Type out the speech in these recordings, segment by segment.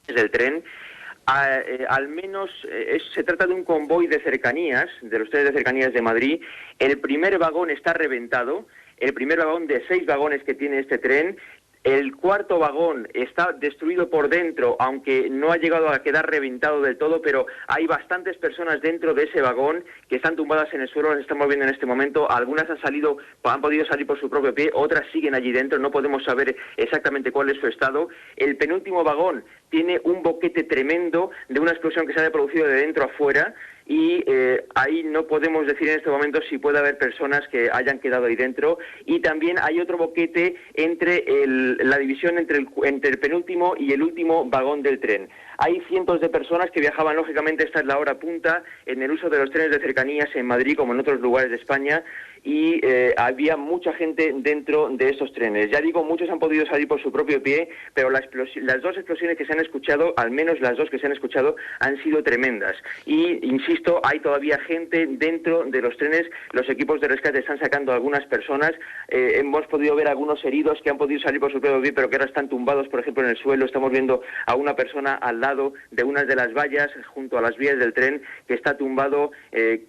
del tren. Al menos se trata de un convoy de cercanías, de los trenes de cercanías de Madrid. El primer vagón está reventado, el primer vagón de 6 vagones que tiene este tren. El cuarto vagón está destruido por dentro, aunque no ha llegado a quedar reventado del todo, pero hay bastantes personas dentro de ese vagón que están tumbadas en el suelo, las estamos viendo en este momento. Algunas han podido salir por su propio pie, otras siguen allí dentro, no podemos saber exactamente cuál es su estado. El penúltimo vagón tiene un boquete tremendo de una explosión que se ha producido de dentro a fuera. Y ahí no podemos decir en este momento si puede haber personas que hayan quedado ahí dentro. Y también hay otro boquete entre la división entre el penúltimo y el último vagón del tren. Hay cientos de personas que viajaban, lógicamente esta es la hora punta, en el uso de los trenes de cercanías en Madrid como en otros lugares de España, y había mucha gente dentro de estos trenes. Ya digo, muchos han podido salir por su propio pie, pero las dos explosiones que se han escuchado, al menos las dos que se han escuchado, han sido tremendas. Y, insisto, hay todavía gente dentro de los trenes. Los equipos de rescate están sacando a algunas personas. Hemos podido ver algunos heridos que han podido salir por su propio pie, pero que ahora están tumbados, por ejemplo, en el suelo. Estamos viendo a una persona al lado de unas de las vallas, junto a las vías del tren, que está tumbado.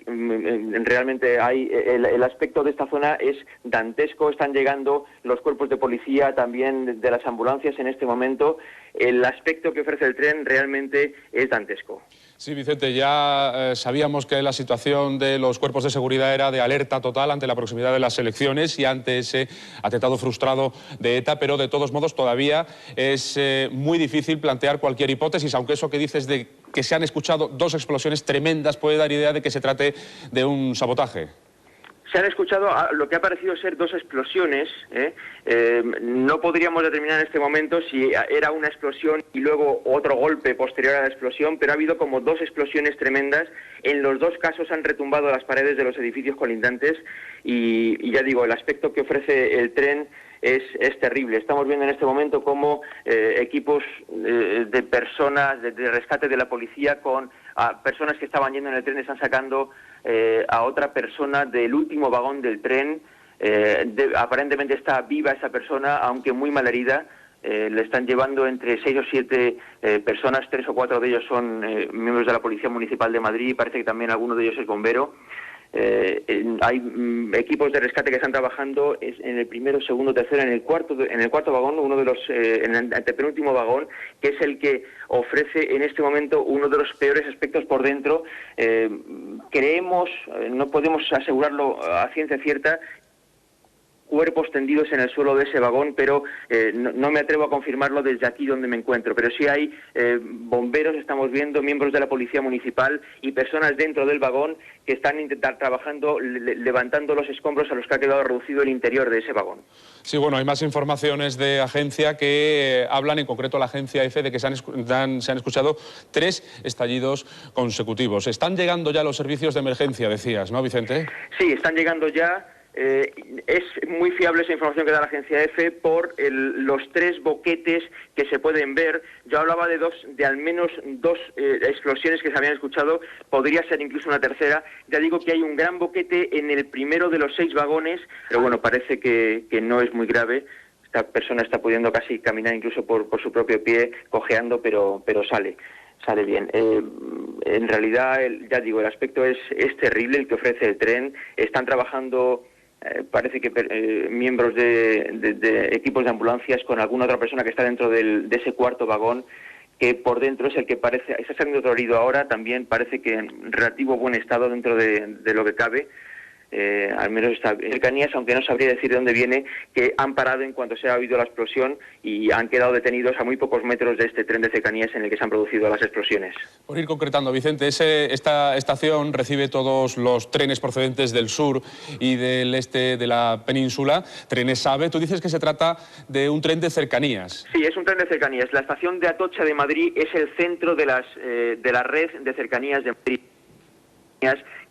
Realmente hay el aspecto de esta zona es dantesco. Están llegando los cuerpos de policía, también de las ambulancias en este momento. El aspecto que ofrece el tren realmente es dantesco. Sí, Vicente, ya sabíamos que la situación de los cuerpos de seguridad era de alerta total ante la proximidad de las elecciones y ante ese atentado frustrado de ETA, pero de todos modos todavía es muy difícil plantear cualquier hipótesis, aunque eso que dices de que se han escuchado 2 explosiones tremendas puede dar idea de que se trate de un sabotaje. Se han escuchado lo que ha parecido ser 2 explosiones. No podríamos determinar en este momento si era una explosión y luego otro golpe posterior a la explosión, pero ha habido como 2 explosiones tremendas. En los 2 casos han retumbado las paredes de los edificios colindantes y ya digo, el aspecto que ofrece el tren es terrible. Estamos viendo en este momento cómo equipos de personas, de rescate de la policía, con personas que estaban yendo en el tren, están sacando a otra persona del último vagón del tren. Aparentemente está viva esa persona, aunque muy mal herida. Le están llevando entre 6 o 7 personas, 3 o 4 de ellos son miembros de la Policía Municipal de Madrid, y parece que también alguno de ellos es bombero. Hay equipos de rescate que están trabajando en el primero, segundo, tercero, en el cuarto vagón, uno de los en el antepenúltimo vagón, que es el que ofrece en este momento uno de los peores aspectos por dentro. Creemos, no podemos asegurarlo a ciencia cierta, cuerpos tendidos en el suelo de ese vagón, pero no me atrevo a confirmarlo desde aquí donde me encuentro. Pero sí hay bomberos, estamos viendo, miembros de la Policía Municipal y personas dentro del vagón que están trabajando, levantando los escombros a los que ha quedado reducido el interior de ese vagón. Sí, bueno, hay más informaciones de agencia que hablan, en concreto la agencia EFE, de que se han escuchado 3 estallidos consecutivos. Están llegando ya los servicios de emergencia, decías, ¿no, Vicente? Sí, están llegando ya. Es muy fiable esa información que da la agencia EFE por los 3 boquetes que se pueden ver. Yo hablaba de al menos 2 explosiones que se habían escuchado, podría ser incluso una tercera. Ya digo que hay un gran boquete en el primero de los 6 vagones, pero bueno, parece que no es muy grave. Esta persona está pudiendo casi caminar incluso por su propio pie, cojeando, pero sale bien. En realidad, ya digo, el aspecto es terrible el que ofrece el tren. Están trabajando, parece que miembros de equipos de ambulancias con alguna otra persona que está dentro de ese cuarto vagón, que por dentro es el que parece, está saliendo otro herido ahora, también parece que en relativo buen estado dentro de lo que cabe. Al menos está en cercanías, aunque no sabría decir de dónde viene, que han parado en cuanto se ha oído la explosión y han quedado detenidos a muy pocos metros de este tren de cercanías en el que se han producido las explosiones. Por ir concretando, Vicente, esta estación recibe todos los trenes procedentes del sur y del este de la península, trenes AVE. Tú dices que se trata de un tren de cercanías. Sí, es un tren de cercanías. La estación de Atocha de Madrid es el centro de la red de cercanías de Madrid,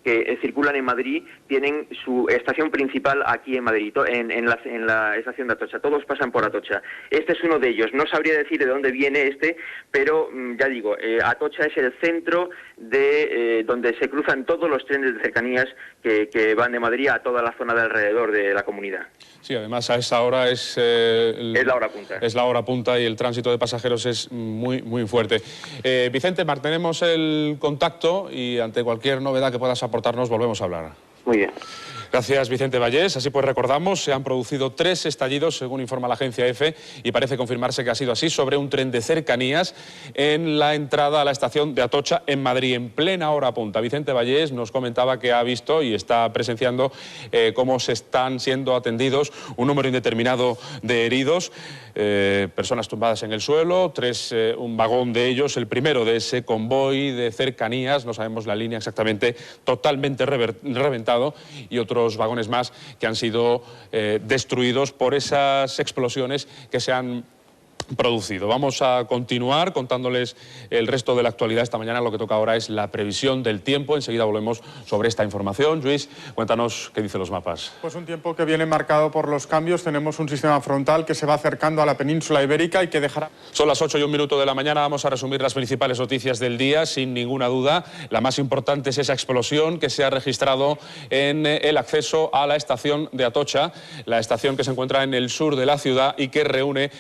que circulan en Madrid tienen su estación principal aquí en Madrid, en la estación de Atocha. Todos pasan por Atocha. Este es uno de ellos. No sabría decir de dónde viene este, pero ya digo, Atocha es el centro de donde se cruzan todos los trenes de cercanías que van de Madrid a toda la zona de alrededor de la comunidad. Sí, además a esa hora es la hora punta. Es la hora punta y el tránsito de pasajeros es muy fuerte. Vicente, mantenemos el contacto y ante cualquier novedad que puedas aportarnos volvemos a hablar. Muy bien. Gracias, Vicente Vallés. Así pues, recordamos, se han producido 3 estallidos, según informa la agencia EFE, y parece confirmarse que ha sido así, sobre un tren de cercanías en la entrada a la estación de Atocha, en Madrid, en plena hora punta. Vicente Vallés nos comentaba que ha visto y está presenciando cómo se están siendo atendidos un número indeterminado de heridos, personas tumbadas en el suelo, un vagón de ellos, el primero de ese convoy de cercanías, no sabemos la línea exactamente, totalmente reventado, y otros vagones más que han sido destruidos por esas explosiones que se han producido. Vamos a continuar contándoles el resto de la actualidad esta mañana. Lo que toca ahora es la previsión del tiempo. Enseguida volvemos sobre esta información. Luis, cuéntanos qué dicen los mapas. Pues un tiempo que viene marcado por los cambios. Tenemos un sistema frontal que se va acercando a la península ibérica y que dejará... Son las 8:01 de la mañana. Vamos a resumir las principales noticias del día. Sin ninguna duda, la más importante es esa explosión que se ha registrado en el acceso a la estación de Atocha, la estación que se encuentra en el sur de la ciudad y que reúne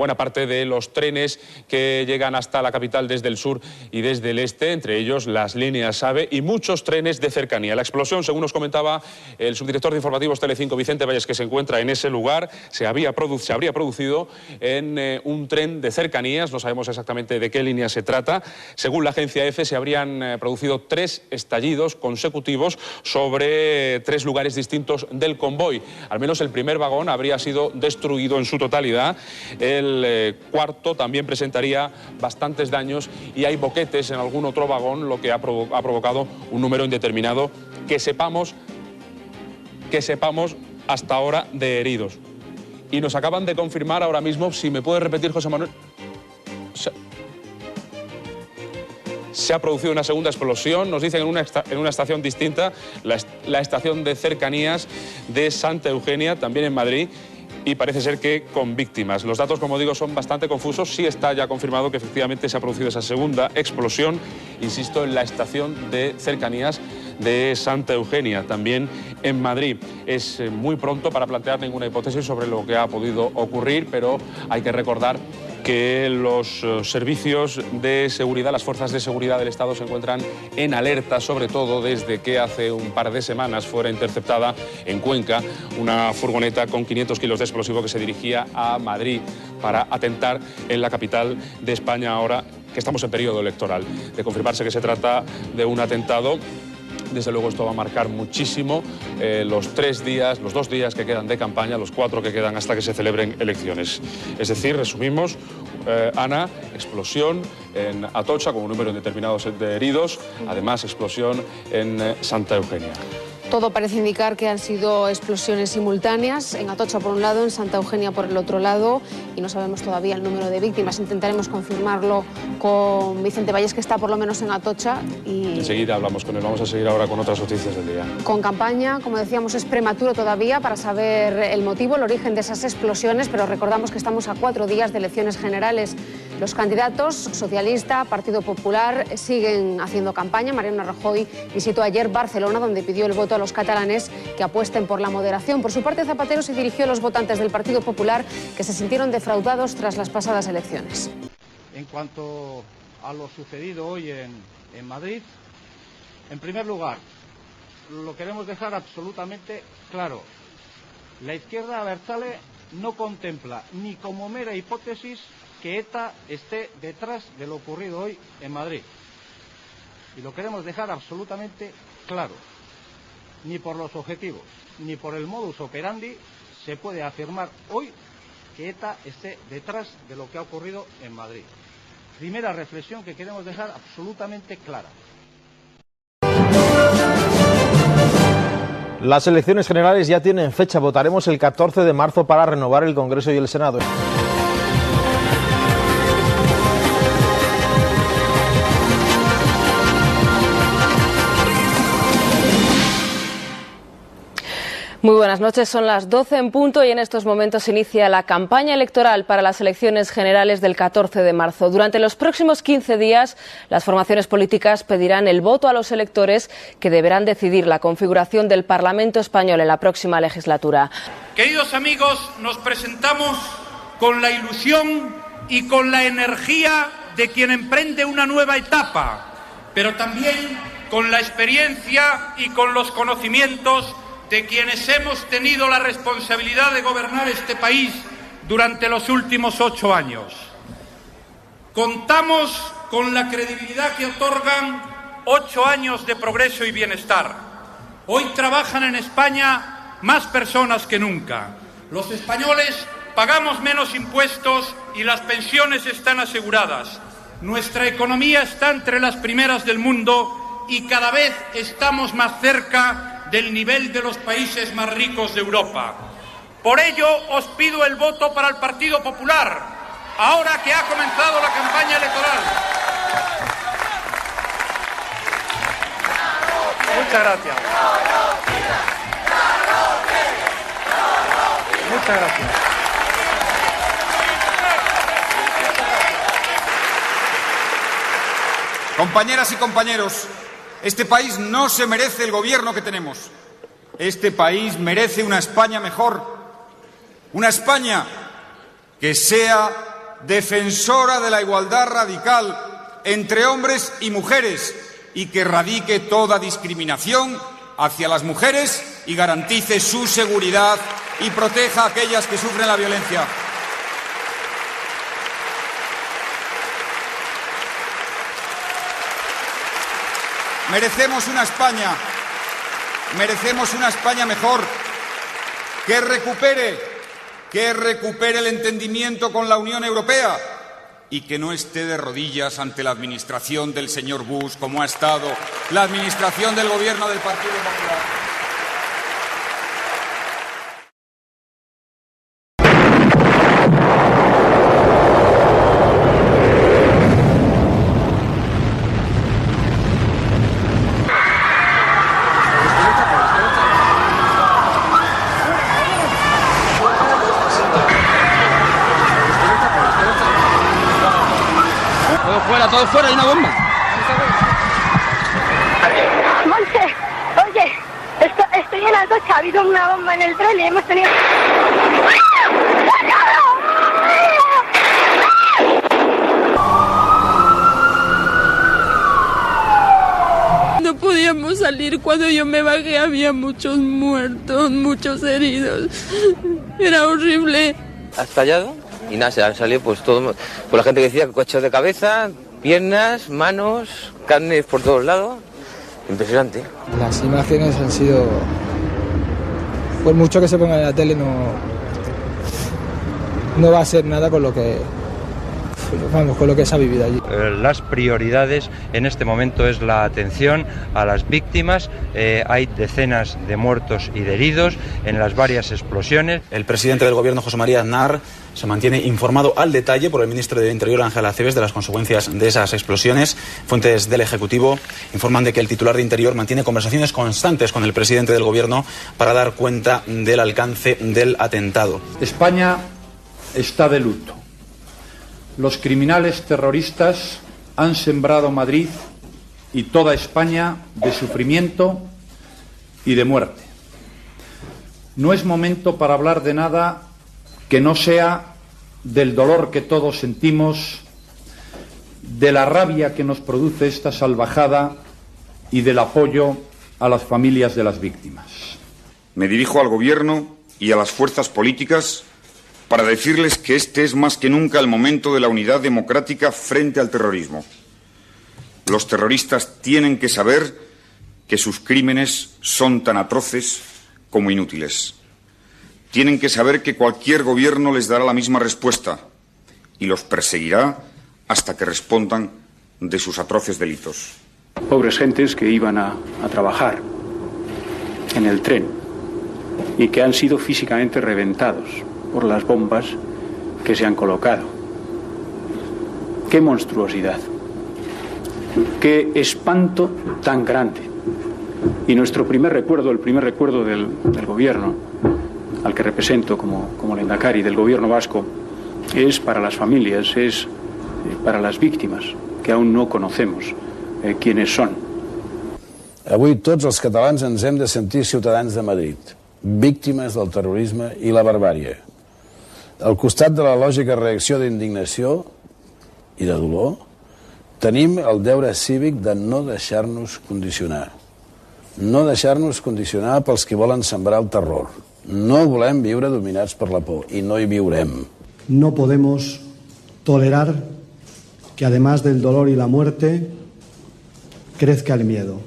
buena parte de los trenes que llegan hasta la capital desde el sur y desde el este, entre ellos las líneas AVE y muchos trenes de cercanía. La explosión, según nos comentaba el subdirector de informativos Telecinco, Vicente Vallés, que se encuentra en ese lugar, se habría producido en un tren de cercanías. No sabemos exactamente de qué línea se trata. Según la agencia EFE, se habrían producido 3 estallidos consecutivos sobre 3 lugares distintos del convoy. Al menos el primer vagón habría sido destruido en su totalidad. El cuarto también presentaría bastantes daños y hay boquetes en algún otro vagón, lo que ha provocado un número indeterminado que sepamos hasta ahora de heridos. Y nos acaban de confirmar ahora mismo, si me puede repetir, José Manuel, se ha producido una segunda explosión, nos dicen en una estación distinta, la estación de cercanías de Santa Eugenia, también en Madrid, y parece ser que con víctimas. Los datos, como digo, son bastante confusos. Sí está ya confirmado que efectivamente se ha producido esa segunda explosión, insisto, en la estación de cercanías de Santa Eugenia, también en Madrid. Es muy pronto para plantear ninguna hipótesis sobre lo que ha podido ocurrir, pero hay que recordar que los servicios de seguridad, las fuerzas de seguridad del Estado se encuentran en alerta, sobre todo desde que hace un par de semanas fuera interceptada en Cuenca una furgoneta con 500 kilos de explosivo que se dirigía a Madrid para atentar en la capital de España, ahora que estamos en periodo electoral. De confirmarse que se trata de un atentado, desde luego esto va a marcar muchísimo los 2 días que quedan de campaña, los 4 que quedan hasta que se celebren elecciones. Es decir, resumimos, Ana, explosión en Atocha con un número indeterminado de heridos, además explosión en Santa Eugenia. Todo parece indicar que han sido explosiones simultáneas, en Atocha por un lado, en Santa Eugenia por el otro lado, y no sabemos todavía el número de víctimas. Intentaremos confirmarlo con Vicente Vallés, que está por lo menos en Atocha. Y enseguida hablamos con él. Vamos a seguir ahora con otras noticias del día. Con campaña, como decíamos, es prematuro todavía para saber el motivo, el origen de esas explosiones, pero recordamos que estamos a 4 días de elecciones generales. Los candidatos, Socialista, Partido Popular, siguen haciendo campaña. Mariano Rajoy visitó ayer Barcelona, donde pidió el voto a los catalanes que apuesten por la moderación. Por su parte, Zapatero se dirigió a los votantes del Partido Popular que se sintieron defraudados tras las pasadas elecciones. En cuanto a lo sucedido hoy en Madrid, en primer lugar, lo queremos dejar absolutamente claro. La izquierda abertzale no contempla ni como mera hipótesis que ETA esté detrás de lo ocurrido hoy en Madrid. Y lo queremos dejar absolutamente claro. Ni por los objetivos, ni por el modus operandi se puede afirmar hoy que ETA esté detrás de lo que ha ocurrido en Madrid. Primera reflexión que queremos dejar absolutamente clara. Las elecciones generales ya tienen fecha. Votaremos el 14 de marzo para renovar el Congreso y el Senado. Muy buenas noches, son las 12 en punto y en estos momentos inicia la campaña electoral para las elecciones generales del 14 de marzo. Durante los próximos 15 días, las formaciones políticas pedirán el voto a los electores que deberán decidir la configuración del Parlamento español en la próxima legislatura. Queridos amigos, nos presentamos con la ilusión y con la energía de quien emprende una nueva etapa, pero también con la experiencia y con los conocimientos de quienes hemos tenido la responsabilidad de gobernar este país durante los últimos 8 años. Contamos con la credibilidad que otorgan 8 años de progreso y bienestar. Hoy trabajan en España más personas que nunca. Los españoles pagamos menos impuestos y las pensiones están aseguradas. Nuestra economía está entre las primeras del mundo y cada vez estamos más cerca del nivel de los países más ricos de Europa. Por ello, os pido el voto para el Partido Popular, ahora que ha comenzado la campaña electoral. Muchas gracias. Muchas gracias. Compañeras y compañeros, este país no se merece el gobierno que tenemos. Este país merece una España mejor. Una España que sea defensora de la igualdad radical entre hombres y mujeres y que erradique toda discriminación hacia las mujeres y garantice su seguridad y proteja a aquellas que sufren la violencia. Merecemos una España mejor, que recupere el entendimiento con la Unión Europea y que no esté de rodillas ante la administración del señor Bush, como ha estado la administración del gobierno del Partido Popular. Todo fuera, hay una bomba. Monse, oye, estoy en la coche, ha habido una bomba en el tren y hemos tenido... No podíamos salir, cuando yo me bajé había muchos muertos, muchos heridos. Era horrible. ¿Ha estallado? Y nada, se han salido pues todo, por la gente que decía coches de cabeza, piernas, manos, carnes por todos lados. Impresionante. Las imágenes han sido, por mucho que se ponga en la tele, no va a ser nada con lo que se ha vivido allí. Las prioridades en este momento es la atención a las víctimas. Hay decenas de muertos y de heridos en las varias explosiones. El presidente del gobierno, José María Aznar, se mantiene informado al detalle por el ministro de Interior, Ángel Acebes, de las consecuencias de esas explosiones. Fuentes del Ejecutivo informan de que el titular de Interior mantiene conversaciones constantes con el presidente del gobierno para dar cuenta del alcance del atentado. España está de luto. Los criminales terroristas han sembrado Madrid y toda España de sufrimiento y de muerte. No es momento para hablar de nada que no sea del dolor que todos sentimos, de la rabia que nos produce esta salvajada y del apoyo a las familias de las víctimas. Me dirijo al Gobierno y a las fuerzas políticas para decirles que este es más que nunca el momento de la unidad democrática frente al terrorismo. Los terroristas tienen que saber que sus crímenes son tan atroces como inútiles. Tienen que saber que cualquier gobierno les dará la misma respuesta y los perseguirá hasta que respondan de sus atroces delitos. Pobres gentes que iban a trabajar en el tren y que han sido físicamente reventados por las bombas que se han colocado. ¡Qué monstruosidad! ¡Qué espanto tan grande! Y nuestro primer recuerdo, el primer recuerdo del gobierno, al que represento como lehendakari del gobierno vasco, es para las familias, es para las víctimes, que aún no conocemos quiénes son. Avui tots els catalans ens hem de sentir ciutadans de Madrid, víctimes del terrorisme i la barbàrie. Al costat de la lògica reacció d'indignació i de dolor, tenim el deure cívic de no deixar-nos condicionar. No deixar-nos condicionar pels que volen sembrar el terror. No volem viure dominats per la por i no hi viurem. No podemos tolerar que además del dolor y la muerte crezca el miedo.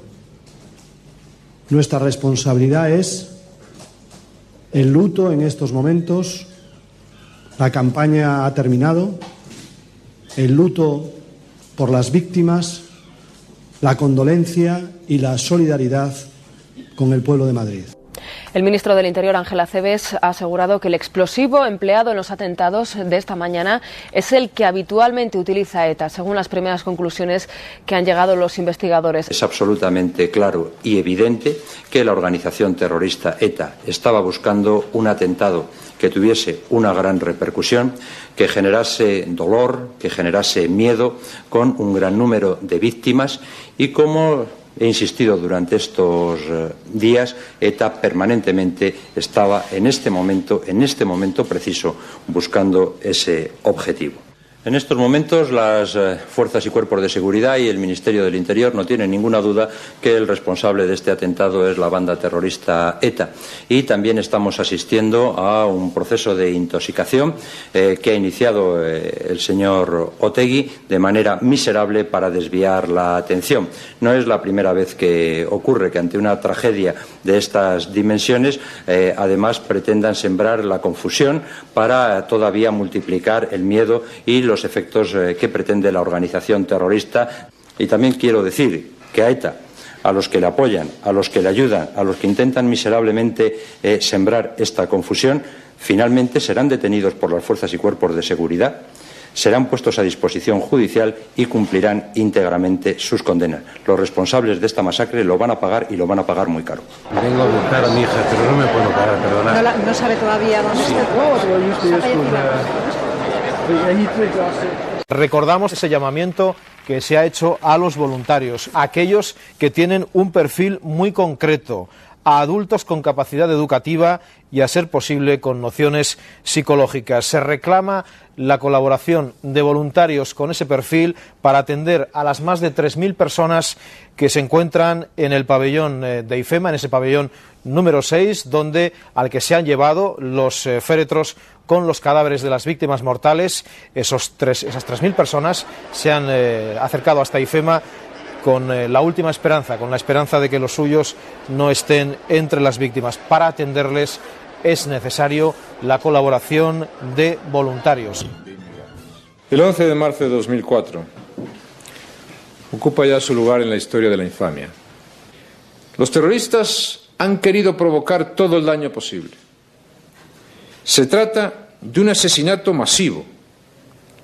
Nuestra responsabilidad es el luto en estos momentos. La campaña ha terminado. El luto por las víctimas, la condolencia y la solidaridad con el pueblo de Madrid. El ministro del Interior, Ángel Acebes, ha asegurado que el explosivo empleado en los atentados de esta mañana es el que habitualmente utiliza ETA, según las primeras conclusiones que han llegado los investigadores. Es absolutamente claro y evidente que la organización terrorista ETA estaba buscando un atentado que tuviese una gran repercusión, que generase dolor, que generase miedo, con un gran número de víctimas y como he insistido durante estos días, ETA permanentemente estaba en este momento preciso buscando ese objetivo. En estos momentos las fuerzas y cuerpos de seguridad y el Ministerio del Interior no tienen ninguna duda que el responsable de este atentado es la banda terrorista ETA. Y también estamos asistiendo a un proceso de intoxicación que ha iniciado el señor Otegi de manera miserable para desviar la atención. No es la primera vez que ocurre que ante una tragedia de estas dimensiones además pretendan sembrar la confusión para todavía multiplicar el miedo y los efectos que pretende la organización terrorista. Y también quiero decir que a ETA, a los que le apoyan, a los que le ayudan, a los que intentan miserablemente sembrar esta confusión, finalmente serán detenidos por las fuerzas y cuerpos de seguridad, serán puestos a disposición judicial y cumplirán íntegramente sus condenas. Los responsables de esta masacre lo van a pagar y lo van a pagar muy caro. Vengo a buscar a mi hija, pero no me puedo parar, perdonad. No sabe todavía dónde está. Recordamos ese llamamiento que se ha hecho a los voluntarios, a aquellos que tienen un perfil muy concreto, a adultos con capacidad educativa y, a ser posible, con nociones psicológicas. Se reclama la colaboración de voluntarios con ese perfil para atender a las más de 3.000 personas que se encuentran en el pabellón de IFEMA, en ese pabellón número 6, al que se han llevado los féretros con los cadáveres de las víctimas mortales. Esas 3.000 personas se han acercado hasta IFEMA con la última esperanza, con la esperanza de que los suyos no estén entre las víctimas. Para atenderles es necesario la colaboración de voluntarios. El 11 de marzo de 2004 ocupa ya su lugar en la historia de la infamia. Los terroristas han querido provocar todo el daño posible. Se trata de un asesinato masivo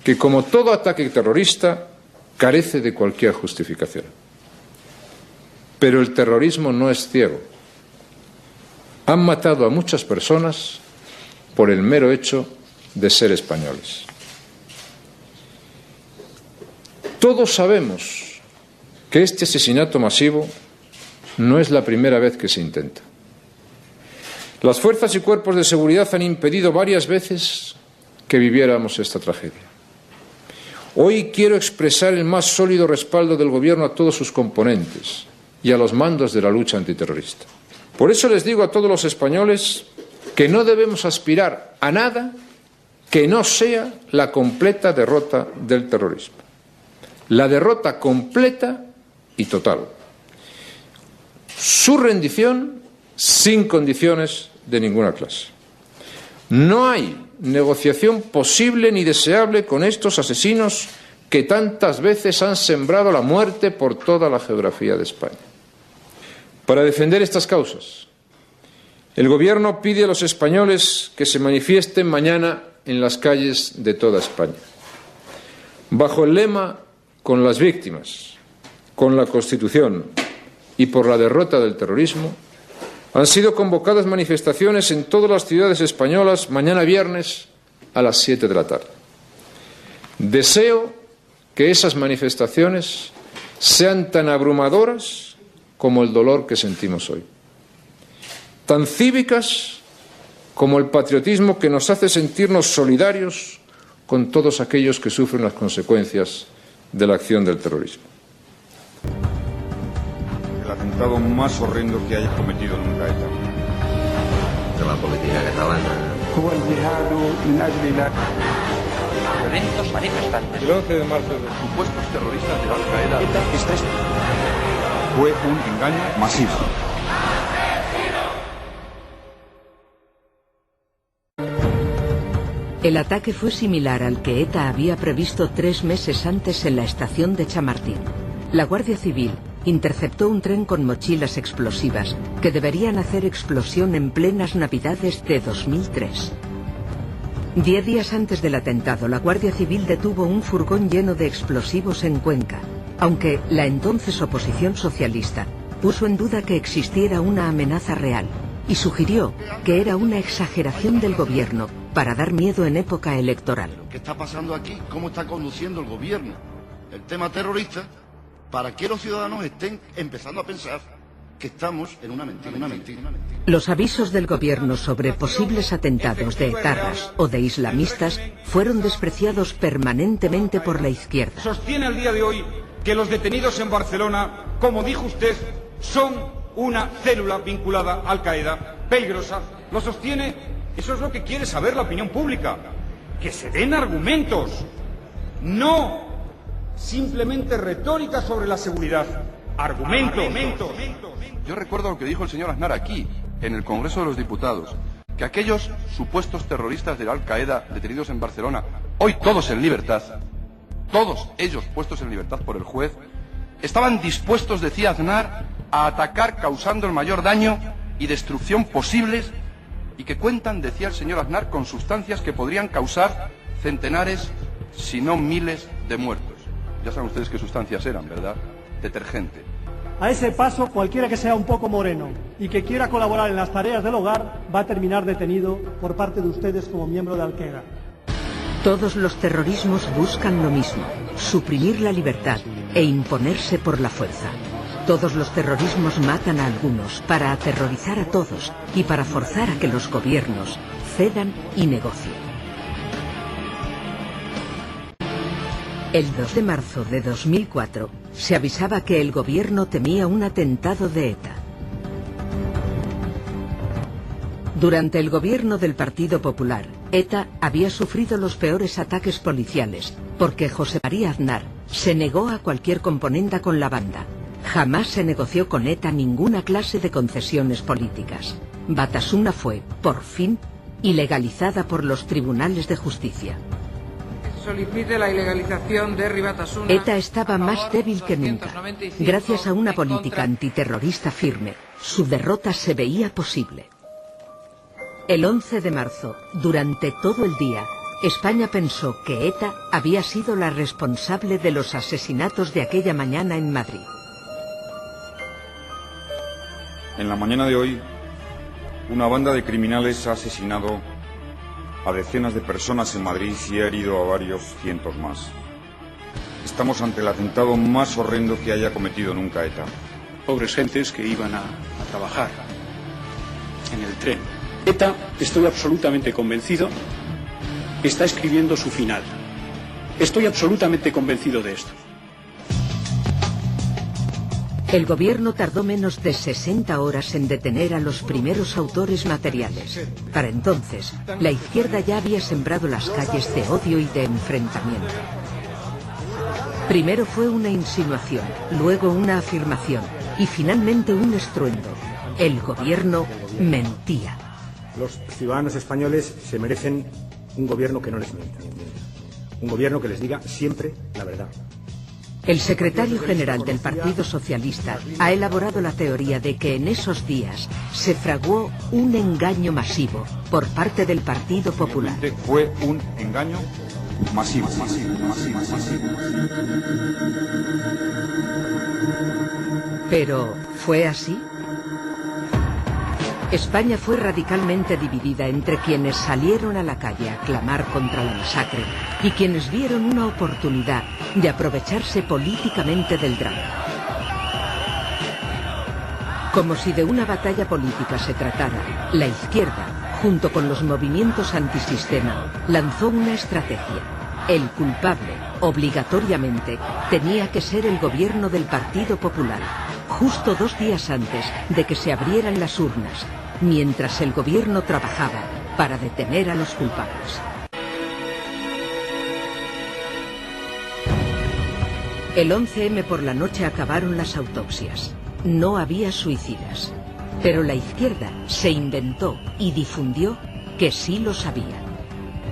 que, como todo ataque terrorista, carece de cualquier justificación. Pero el terrorismo no es ciego. Han matado a muchas personas por el mero hecho de ser españoles. Todos sabemos que este asesinato masivo no es la primera vez que se intenta. Las fuerzas y cuerpos de seguridad han impedido varias veces que viviéramos esta tragedia. Hoy quiero expresar el más sólido respaldo del Gobierno a todos sus componentes y a los mandos de la lucha antiterrorista. Por eso les digo a todos los españoles que no debemos aspirar a nada que no sea la completa derrota del terrorismo. La derrota completa y total. Su rendición sin condiciones de ninguna clase. No hay negociación posible ni deseable con estos asesinos que tantas veces han sembrado la muerte por toda la geografía de España. Para defender estas causas, el Gobierno pide a los españoles que se manifiesten mañana en las calles de toda España, bajo el lema "Con las víctimas, con la Constitución y por la derrota del terrorismo, han sido convocadas manifestaciones en todas las ciudades españolas mañana viernes a las 7 de la tarde. Deseo que esas manifestaciones sean tan abrumadoras como el dolor que sentimos hoy, tan cívicas como el patriotismo que nos hace sentirnos solidarios con todos aquellos que sufren las consecuencias de la acción del terrorismo. El atentado más horrendo que haya cometido nunca ETA. De la política catalana. Violentos manifestantes. El 11 de marzo, supuestos terroristas de Al-Qaeda. Fue un engaño masivo. El ataque fue similar al que ETA había previsto 3 meses antes en la estación de Chamartín. La Guardia Civil interceptó un tren con mochilas explosivas que deberían hacer explosión en plenas Navidades de 2003. 10 días antes del atentado, la Guardia Civil detuvo un furgón lleno de explosivos en Cuenca, aunque la entonces oposición socialista puso en duda que existiera una amenaza real y sugirió que era una exageración del gobierno para dar miedo en época electoral. ¿Qué está pasando aquí? ¿Cómo está conduciendo el gobierno el tema terrorista para que los ciudadanos estén empezando a pensar que estamos en una mentira? Los avisos del gobierno sobre posibles atentados de etarras o de islamistas fueron despreciados permanentemente por la izquierda. Sostiene al día de hoy que los detenidos en Barcelona, como dijo usted, son una célula vinculada a Al-Qaeda, peligrosa. Lo sostiene, eso es lo que quiere saber la opinión pública. Que se den argumentos, no simplemente retórica sobre la seguridad. Argumentos. Yo recuerdo lo que dijo el señor Aznar aquí, en el Congreso de los Diputados, que aquellos supuestos terroristas de Al-Qaeda detenidos en Barcelona, hoy todos en libertad, todos ellos puestos en libertad por el juez, estaban dispuestos, decía Aznar, a atacar causando el mayor daño y destrucción posibles, y que cuentan, decía el señor Aznar, con sustancias que podrían causar centenares, si no miles, de muertos. Ya saben ustedes qué sustancias eran, ¿verdad? Detergente. A ese paso, cualquiera que sea un poco moreno y que quiera colaborar en las tareas del hogar va a terminar detenido por parte de ustedes como miembro de Al-Qaeda. Todos los terrorismos buscan lo mismo, suprimir la libertad e imponerse por la fuerza. Todos los terrorismos matan a algunos para aterrorizar a todos y para forzar a que los gobiernos cedan y negocien. El 2 de marzo de 2004 se avisaba que el gobierno temía un atentado de ETA. Durante el gobierno del Partido Popular, ETA había sufrido los peores ataques policiales porque José María Aznar se negó a cualquier componenda con la banda. Jamás se negoció con ETA ninguna clase de concesiones políticas. Batasuna fue, por fin, ilegalizada por los tribunales de justicia. Solicite la ilegalización de Batasuna. ETA estaba más débil que nunca. Gracias a una política antiterrorista firme, su derrota se veía posible. El 11 de marzo, durante todo el día, España pensó que ETA había sido la responsable de los asesinatos de aquella mañana en Madrid. En la mañana de hoy, una banda de criminales ha asesinado a decenas de personas en Madrid y ha herido a varios cientos más. Estamos ante el atentado más horrendo que haya cometido nunca ETA. Pobres gentes que iban a trabajar en el tren. ETA, estoy absolutamente convencido, está escribiendo su final. Estoy absolutamente convencido de esto. El gobierno tardó menos de 60 horas en detener a los primeros autores materiales. Para entonces, la izquierda ya había sembrado las calles de odio y de enfrentamiento. Primero fue una insinuación, luego una afirmación y finalmente un estruendo. El gobierno mentía. Los ciudadanos españoles se merecen un gobierno que no les mienta. Un gobierno que les diga siempre la verdad. El secretario general del Partido Socialista ha elaborado la teoría de que en esos días se fraguó un engaño masivo por parte del Partido Popular. Fue un engaño masivo. Pero, ¿fue así? España fue radicalmente dividida entre quienes salieron a la calle a clamar contra la masacre y quienes vieron una oportunidad de aprovecharse políticamente del drama. Como si de una batalla política se tratara, la izquierda, junto con los movimientos antisistema, lanzó una estrategia. El culpable, obligatoriamente, tenía que ser el gobierno del Partido Popular, justo 2 días antes de que se abrieran las urnas, mientras el gobierno trabajaba para detener a los culpables. El 11M por la noche acabaron las autopsias. No había suicidas. Pero la izquierda se inventó y difundió que sí lo sabía.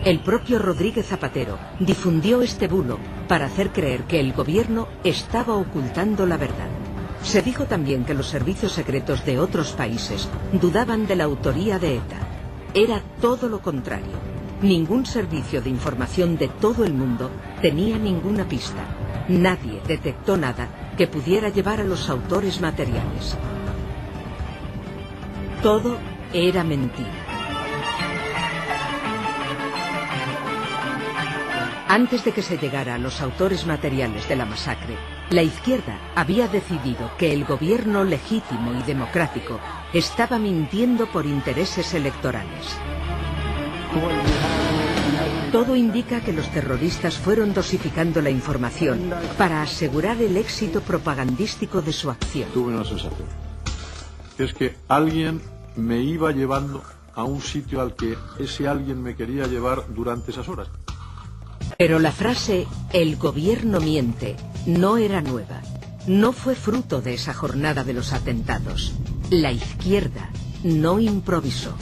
El propio Rodríguez Zapatero difundió este bulo para hacer creer que el gobierno estaba ocultando la verdad. Se dijo también que los servicios secretos de otros países dudaban de la autoría de ETA. Era todo lo contrario. Ningún servicio de información de todo el mundo tenía ninguna pista. Nadie detectó nada que pudiera llevar a los autores materiales. Todo era mentira. Antes de que se llegara a los autores materiales de la masacre, la izquierda había decidido que el gobierno legítimo y democrático estaba mintiendo por intereses electorales. Todo indica que los terroristas fueron dosificando la información para asegurar el éxito propagandístico de su acción. Tuve una sensación. Es que alguien me iba llevando a un sitio al que ese alguien me quería llevar durante esas horas. Pero la frase «el gobierno miente» no era nueva. No fue fruto de esa jornada de los atentados. La izquierda no improvisó.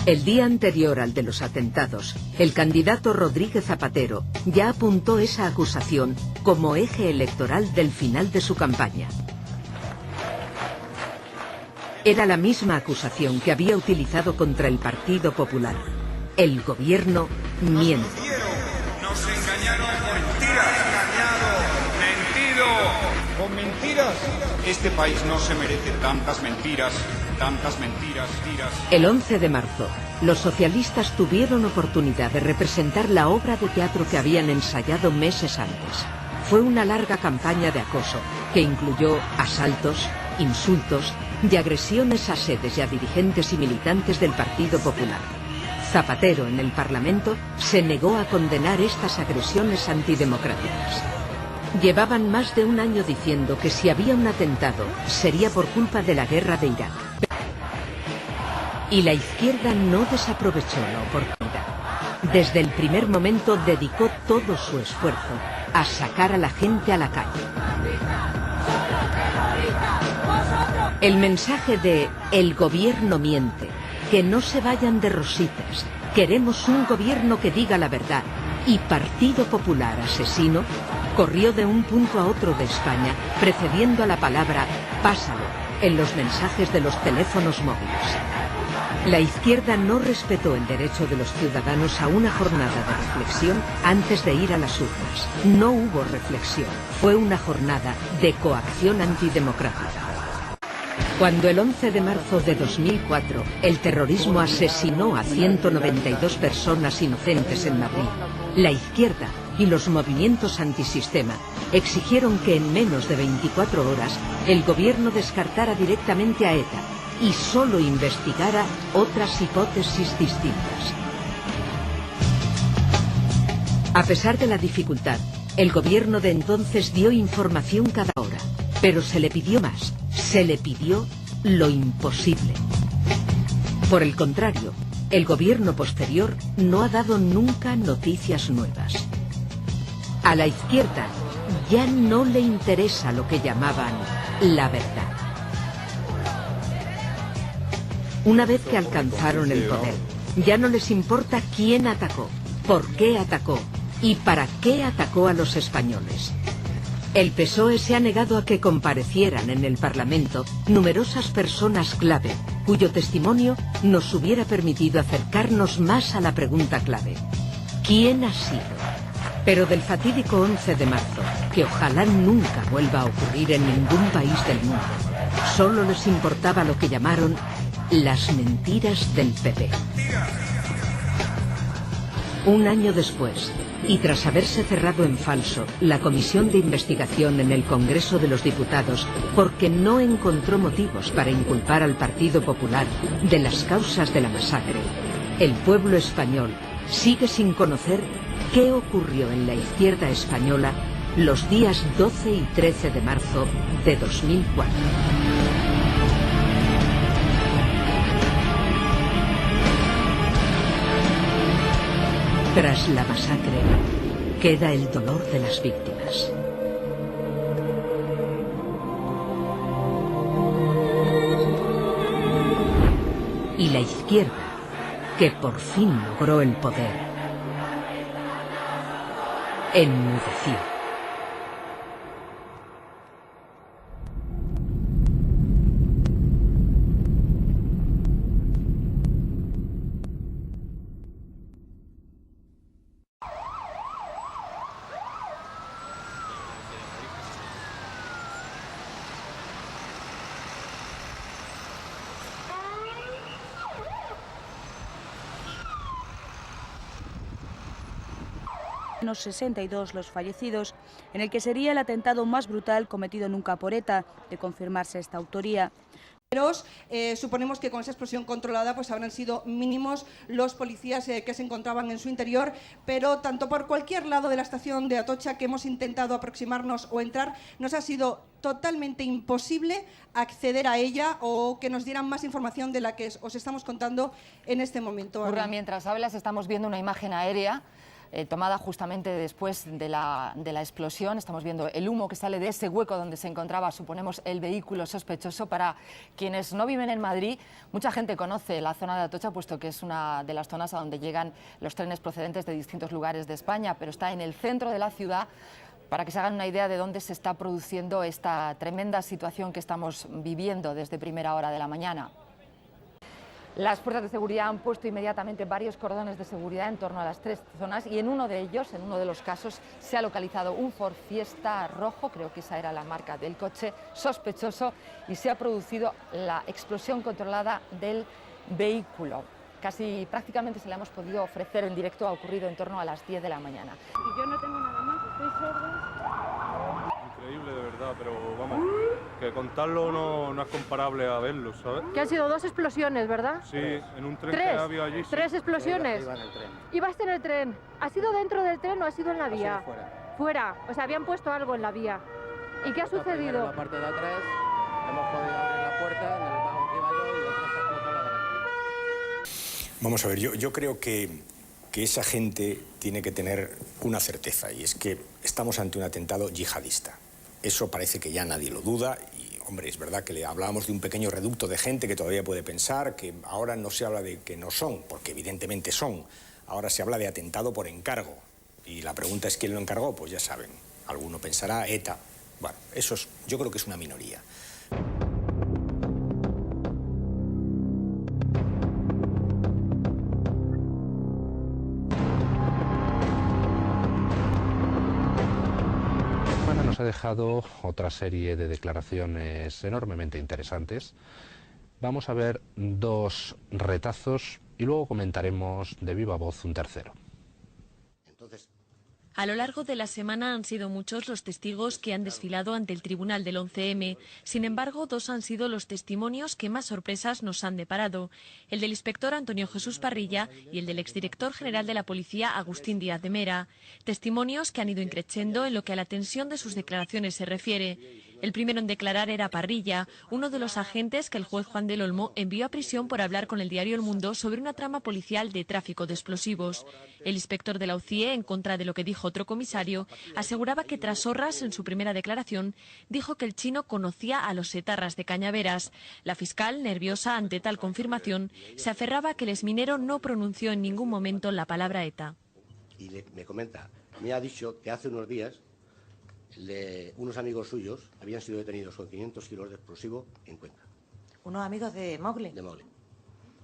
El día anterior al de los atentados, el candidato Rodríguez Zapatero ya apuntó esa acusación como eje electoral del final de su campaña. Era la misma acusación que había utilizado contra el Partido Popular. El gobierno miente. Nos engañaron con mentiras. Mentido. Con mentiras. Este país no se merece tantas mentiras. El 11 de marzo, los socialistas tuvieron oportunidad de representar la obra de teatro que habían ensayado meses antes. Fue una larga campaña de acoso que incluyó asaltos, insultos y agresiones a sedes y a dirigentes y militantes del Partido Popular. Zapatero, en el Parlamento, se negó a condenar estas agresiones antidemocráticas. Llevaban más de un año diciendo que si había un atentado sería por culpa de la guerra de Irak. Y la izquierda no desaprovechó la oportunidad. Desde el primer momento dedicó todo su esfuerzo a sacar a la gente a la calle. El mensaje de «el gobierno miente», «que no se vayan de rositas», «queremos un gobierno que diga la verdad» y «Partido Popular asesino» corrió de un punto a otro de España, precediendo a la palabra «pásalo» en los mensajes de los teléfonos móviles. La izquierda no respetó el derecho de los ciudadanos a una jornada de reflexión antes de ir a las urnas. No hubo reflexión, fue una jornada de coacción antidemocrática. Cuando el 11 de marzo de 2004 el terrorismo asesinó a 192 personas inocentes en Madrid, la izquierda y los movimientos antisistema exigieron que en menos de 24 horas el gobierno descartara directamente a ETA y solo investigara otras hipótesis distintas. A pesar de la dificultad, el gobierno de entonces dio información cada hora, pero se le pidió más, se le pidió lo imposible. Por el contrario, el gobierno posterior no ha dado nunca noticias nuevas. A la izquierda ya no le interesa lo que llamaban la verdad. Una vez que alcanzaron el poder, ya no les importa quién atacó, por qué atacó y para qué atacó a los españoles. El PSOE se ha negado a que comparecieran en el Parlamento numerosas personas clave, cuyo testimonio nos hubiera permitido acercarnos más a la pregunta clave. ¿Quién ha sido? Pero del fatídico 11 de marzo, que ojalá nunca vuelva a ocurrir en ningún país del mundo, solo les importaba lo que llamaron las mentiras del PP. Un año después, y tras haberse cerrado en falso la comisión de investigación en el Congreso de los Diputados porque no encontró motivos para inculpar al Partido Popular de las causas de la masacre, el pueblo español sigue sin conocer qué ocurrió en la izquierda española los días 12 y 13 de marzo de 2004. Tras la masacre, queda el dolor de las víctimas. Y la izquierda, que por fin logró el poder, enmudeció. Menos 62 los fallecidos, en el que sería el atentado más brutal cometido nunca por ETA, de confirmarse esta autoría. Suponemos que con esa explosión controlada pues habrán sido mínimos los policías que se encontraban en su interior, pero tanto por cualquier lado de la estación de Atocha que hemos intentado aproximarnos o entrar, nos ha sido totalmente imposible acceder a ella o que nos dieran más información de la que os estamos contando en este momento. Urra, mientras hablas estamos viendo una imagen aérea tomada justamente después de la explosión. Estamos viendo el humo que sale de ese hueco donde se encontraba, suponemos, el vehículo sospechoso. Para quienes no viven en Madrid, mucha gente conoce la zona de Atocha, puesto que es una de las zonas a donde llegan los trenes procedentes de distintos lugares de España, pero está en el centro de la ciudad. Para que se hagan una idea de dónde se está produciendo esta tremenda situación que estamos viviendo desde primera hora de la mañana. Las fuerzas de seguridad han puesto inmediatamente varios cordones de seguridad en torno a las tres zonas y en uno de ellos, en uno de los casos, se ha localizado un Ford Fiesta rojo, creo que esa era la marca del coche sospechoso, y se ha producido la explosión controlada del vehículo. Casi prácticamente se la hemos podido ofrecer en directo, ha ocurrido en torno a las 10 de la mañana. Y yo no tengo nada más, estoy sordo. Increíble, de verdad, pero vamos, que contarlo no es comparable a verlo, ¿sabes? Que han sido dos explosiones, ¿verdad? Sí, en un tren ¿Tres? que había allí. Sí. ¿Tres explosiones? Iba en el tren. ¿Ibas en el tren? ¿Ha sido dentro del tren o ha sido en la vía? Fuera. Fuera, o sea, habían puesto algo en la vía. ¿Y qué ha sucedido? En la parte de atrás hemos podido abrir la puerta, en el vagón que iba yo y después se explotó la garantía. Vamos a ver, yo creo que esa gente tiene que tener una certeza, y es que estamos ante un atentado yihadista. Eso parece que ya nadie lo duda y, hombre, es verdad que hablábamos de un pequeño reducto de gente que todavía puede pensar que ahora no se habla de que no son, porque evidentemente son. Ahora se habla de atentado por encargo. Y la pregunta es quién lo encargó, pues ya saben. Alguno pensará ETA. Bueno, yo creo que es una minoría. Ha dejado otra serie de declaraciones enormemente interesantes. Vamos a ver dos retazos y luego comentaremos de viva voz un tercero. A lo largo de la semana han sido muchos los testigos que han desfilado ante el tribunal del 11M. Sin embargo, dos han sido los testimonios que más sorpresas nos han deparado. El del inspector Antonio Jesús Parrilla y el del exdirector general de la policía Agustín Díaz de Mera. Testimonios que han ido increciendo en lo que a la tensión de sus declaraciones se refiere. El primero en declarar era Parrilla, uno de los agentes que el juez Juan del Olmo envió a prisión por hablar con el diario El Mundo sobre una trama policial de tráfico de explosivos. El inspector de la UCIE, en contra de lo que dijo otro comisario, aseguraba que tras horas en su primera declaración dijo que el chino conocía a los etarras de Cañaveras. La fiscal, nerviosa ante tal confirmación, se aferraba a que el exminero no pronunció en ningún momento la palabra ETA. Y me comenta, me ha dicho que hace unos días unos amigos suyos habían sido detenidos con 500 kilos de explosivo en Cuenca. ¿Unos amigos de Mowgli? De Mowgli.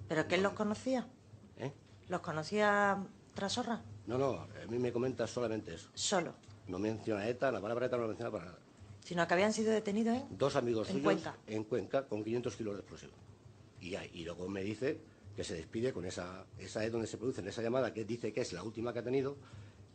¿Pero que él los conocía? ¿Eh? ¿Los conocía Trasorra? No, a mí me comenta solamente eso. Solo. No menciona ETA, la palabra ETA no la menciona para nada. Sino que habían sido detenidos en... 2 amigos en suyos Cuenca. En Cuenca con 500 kilos de explosivo. Y luego me dice que se despide con esa es donde se produce en esa llamada, que dice que es la última que ha tenido,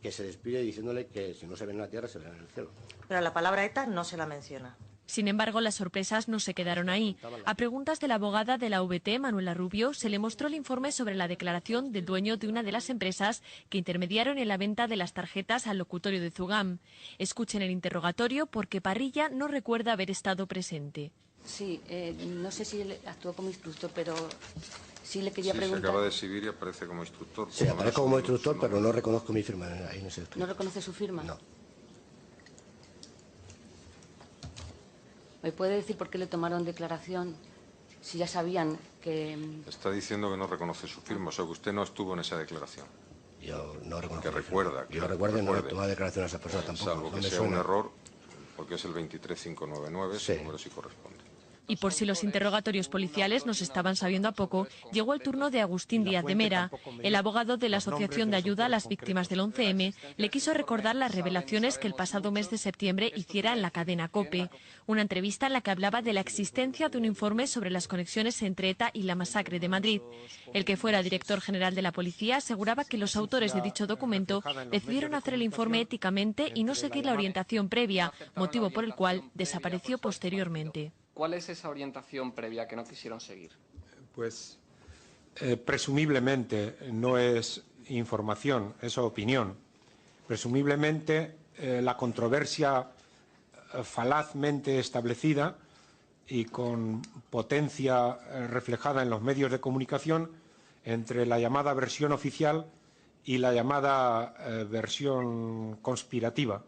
que se despide diciéndole que si no se ven en la tierra, se ven en el cielo. Pero la palabra ETA no se la menciona. Sin embargo, las sorpresas no se quedaron ahí. A preguntas de la abogada de la VT, Manuela Rubio, se le mostró el informe sobre la declaración del dueño de una de las empresas que intermediaron en la venta de las tarjetas al locutorio de Zugam. Escuchen el interrogatorio porque Parrilla no recuerda haber estado presente. Sí, no sé si él actuó como instructor, pero sí le quería preguntar... Se acaba de exhibir y aparece como instructor. Sí, aparece como instructor, pero no reconozco mi firma ahí en ese estudio. ¿No reconoce su firma? No. ¿Me puede decir por qué le tomaron declaración si ya sabían que...? Está diciendo que no reconoce su firma, o sea que usted no estuvo en esa declaración. Yo no reconozco. Que recuerda. Yo recuerdo y no he tomado declaración a esa persona tampoco. Salvo que sea un error, porque es el 23599, su número sí corresponde. Y por si los interrogatorios policiales nos estaban sabiendo a poco, llegó el turno de Agustín Díaz de Mera. El abogado de la Asociación de Ayuda a las Víctimas del 11M le quiso recordar las revelaciones que el pasado mes de septiembre hiciera en la cadena COPE. Una entrevista en la que hablaba de la existencia de un informe sobre las conexiones entre ETA y la masacre de Madrid. El que fuera director general de la policía aseguraba que los autores de dicho documento decidieron hacer el informe éticamente y no seguir la orientación previa, motivo por el cual desapareció posteriormente. ¿Cuál es esa orientación previa que no quisieron seguir? Pues presumiblemente no es información, es opinión. Presumiblemente la controversia falazmente establecida y con potencia reflejada en los medios de comunicación entre la llamada versión oficial y la llamada versión conspirativa.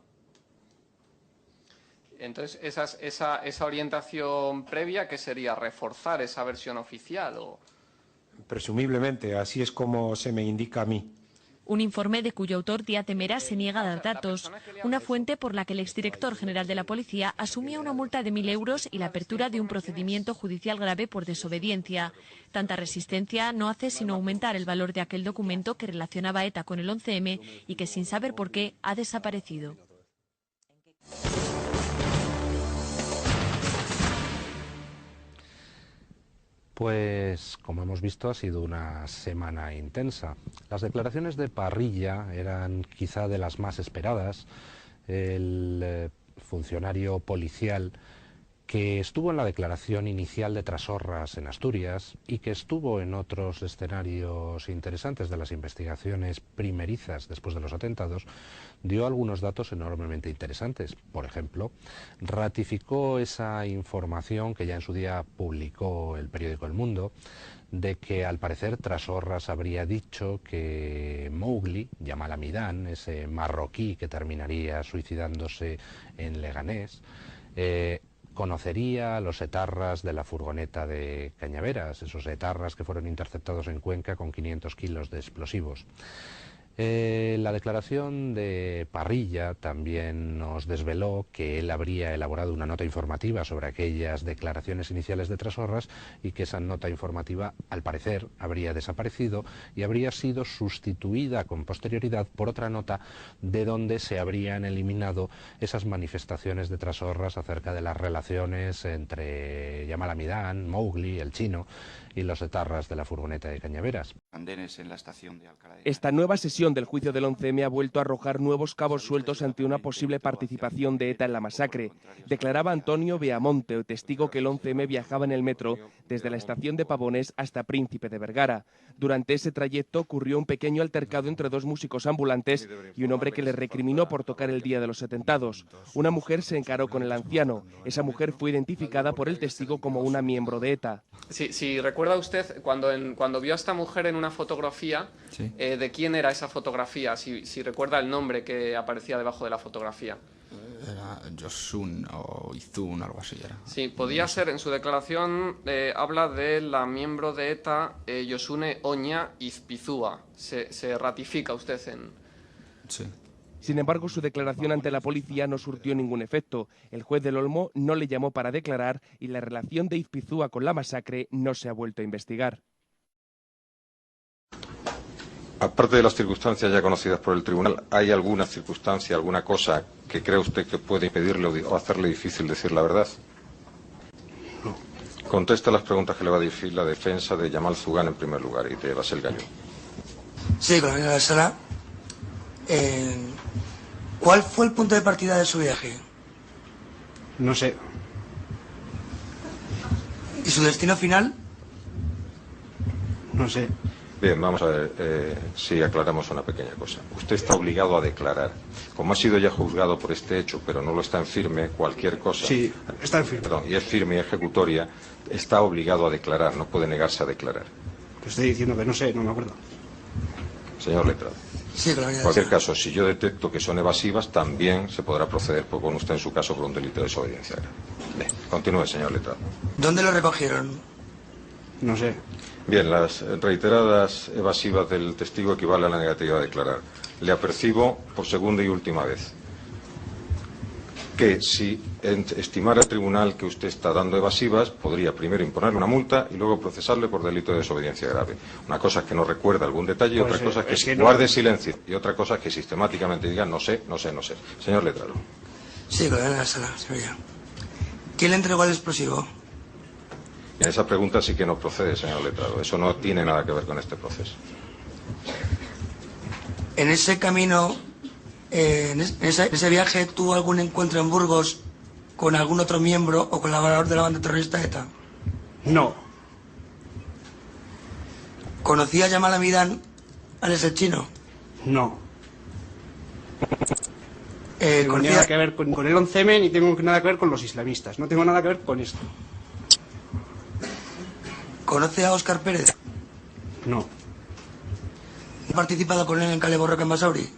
Entonces, esa orientación previa, ¿qué sería? ¿Reforzar esa versión oficial? Presumiblemente, así es como se me indica a mí. Un informe de cuyo autor Díaz de Mera se niega a dar datos. Una fuente por la que el exdirector general de la policía asumía una multa de 1.000 euros y la apertura de un procedimiento judicial grave por desobediencia. Tanta resistencia no hace sino aumentar el valor de aquel documento que relacionaba a ETA con el 11M y que, sin saber por qué, ha desaparecido. Pues, como hemos visto, ha sido una semana intensa. Las declaraciones de Parrilla eran quizá de las más esperadas. El funcionario policial que estuvo en la declaración inicial de Trasorras en Asturias y que estuvo en otros escenarios interesantes de las investigaciones primerizas después de los atentados, dio algunos datos enormemente interesantes. Por ejemplo, ratificó esa información que ya en su día publicó el periódico El Mundo, de que al parecer Trasorras habría dicho que Mowgli, Yamal Hamidán, ese marroquí que terminaría suicidándose en Leganés, conocería a los etarras de la furgoneta de Cañaveras, esos etarras que fueron interceptados en Cuenca con 500 kilos de explosivos. La declaración de Parrilla también nos desveló que él habría elaborado una nota informativa sobre aquellas declaraciones iniciales de Trasorras y que esa nota informativa, al parecer, habría desaparecido y habría sido sustituida con posterioridad por otra nota de donde se habrían eliminado esas manifestaciones de Trasorras acerca de las relaciones entre Yamal Hamidán, Mowgli, el chino y los etarras de la furgoneta de Cañaveras. Esta nueva sesión del juicio del 11M ha vuelto a arrojar nuevos cabos sueltos ante una posible participación de ETA en la masacre. Declaraba Antonio Beamonte, testigo que el 11M viajaba en el metro desde la estación de Pavones hasta Príncipe de Vergara. Durante ese trayecto ocurrió un pequeño altercado entre dos músicos ambulantes y un hombre que le recriminó por tocar el día de los atentados. Una mujer se encaró con el anciano. Esa mujer fue identificada por el testigo como una miembro de ETA. Si recuerda usted, cuando vio a esta mujer en una fotografía, sí. ¿De quién era esa fotografía? Si recuerda el nombre que aparecía debajo de la fotografía. Era Yosun o Izun, algo así era. Sí, podía ser, en su declaración habla de la miembro de ETA Yosune Oña Izpizúa. ¿Se ratifica usted en...? Sí. Sin embargo, su declaración ante la policía no surtió ningún efecto. El juez del Olmo no le llamó para declarar y la relación de Izpizúa con la masacre no se ha vuelto a investigar. Aparte de las circunstancias ya conocidas por el tribunal, ¿hay alguna circunstancia, alguna cosa que cree usted que puede impedirle o hacerle difícil decir la verdad? No. Contesta las preguntas que le va a dirigir la defensa de Yamal Zugán en primer lugar y de Basel Galló. Sí, con la sala. ¿Cuál fue el punto de partida de su viaje? No sé. ¿Y su destino final? No sé. Bien, vamos a ver si aclaramos una pequeña cosa. Usted está obligado a declarar. Como ha sido ya juzgado por este hecho, pero no lo está en firme, cualquier cosa... Sí, está en firme. Perdón, y es firme y ejecutoria, está obligado a declarar, no puede negarse a declarar. Te estoy diciendo que no sé, no me acuerdo. Señor letrado. Sí, claro. En cualquier caso, si yo detecto que son evasivas, también se podrá proceder con usted en su caso por un delito de desobediencia grave. Bien, continúe, señor letrado. ¿Dónde lo recogieron? No sé. Bien, las reiteradas evasivas del testigo equivalen a la negativa a declarar. Le apercibo por segunda y última vez que si estimara el tribunal que usted está dando evasivas, podría primero imponerle una multa y luego procesarle por delito de desobediencia grave. Una cosa es que no recuerda algún detalle y Pues otra cosa es que no... guarde silencio y otra cosa es que sistemáticamente diga no sé, no sé, no sé. Señor letrado. Sí, con la sala, señoría. ¿Quién le entregó el explosivo? En esa pregunta sí que no procede, señor letrado. Eso no tiene nada que ver con este proceso. En ese camino, en ese viaje, ¿tuvo algún encuentro en Burgos con algún otro miembro o colaborador de la banda terrorista ETA? No. ¿Conocía a Yamal Amidán, alias el chino? No. No tengo nada que ver con el 11M ni tengo nada que ver con los islamistas. No tengo nada que ver con esto. ¿Conoce a Óscar Pérez? No. ¿Ha participado con él en Cale Borroca en Basauri?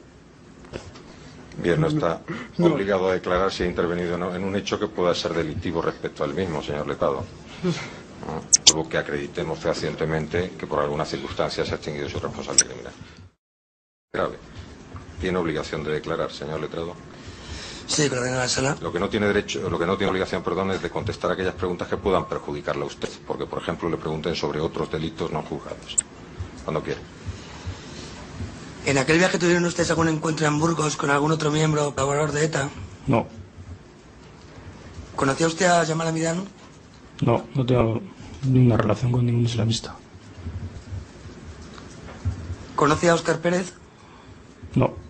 Bien, no está obligado a declarar si ha intervenido en un hecho que pueda ser delictivo respecto al mismo, señor letrado. Salvo que acreditemos fehacientemente que por alguna circunstancia se ha extinguido su responsabilidad criminal. Grave. ¿Tiene obligación de declarar, señor letrado? Sí, pero en la sala. Lo que no tiene derecho, lo que no tiene obligación, perdón, es de contestar aquellas preguntas que puedan perjudicarle a usted, porque por ejemplo le pregunten sobre otros delitos no juzgados. Cuando quiera. ¿En aquel viaje tuvieron ustedes algún encuentro en Burgos con algún otro miembro o colaborador de ETA? No. ¿Conocía usted a Yamal Amidán? No, no tengo ninguna relación con ningún islamista. ¿Conoce a Óscar Pérez? No.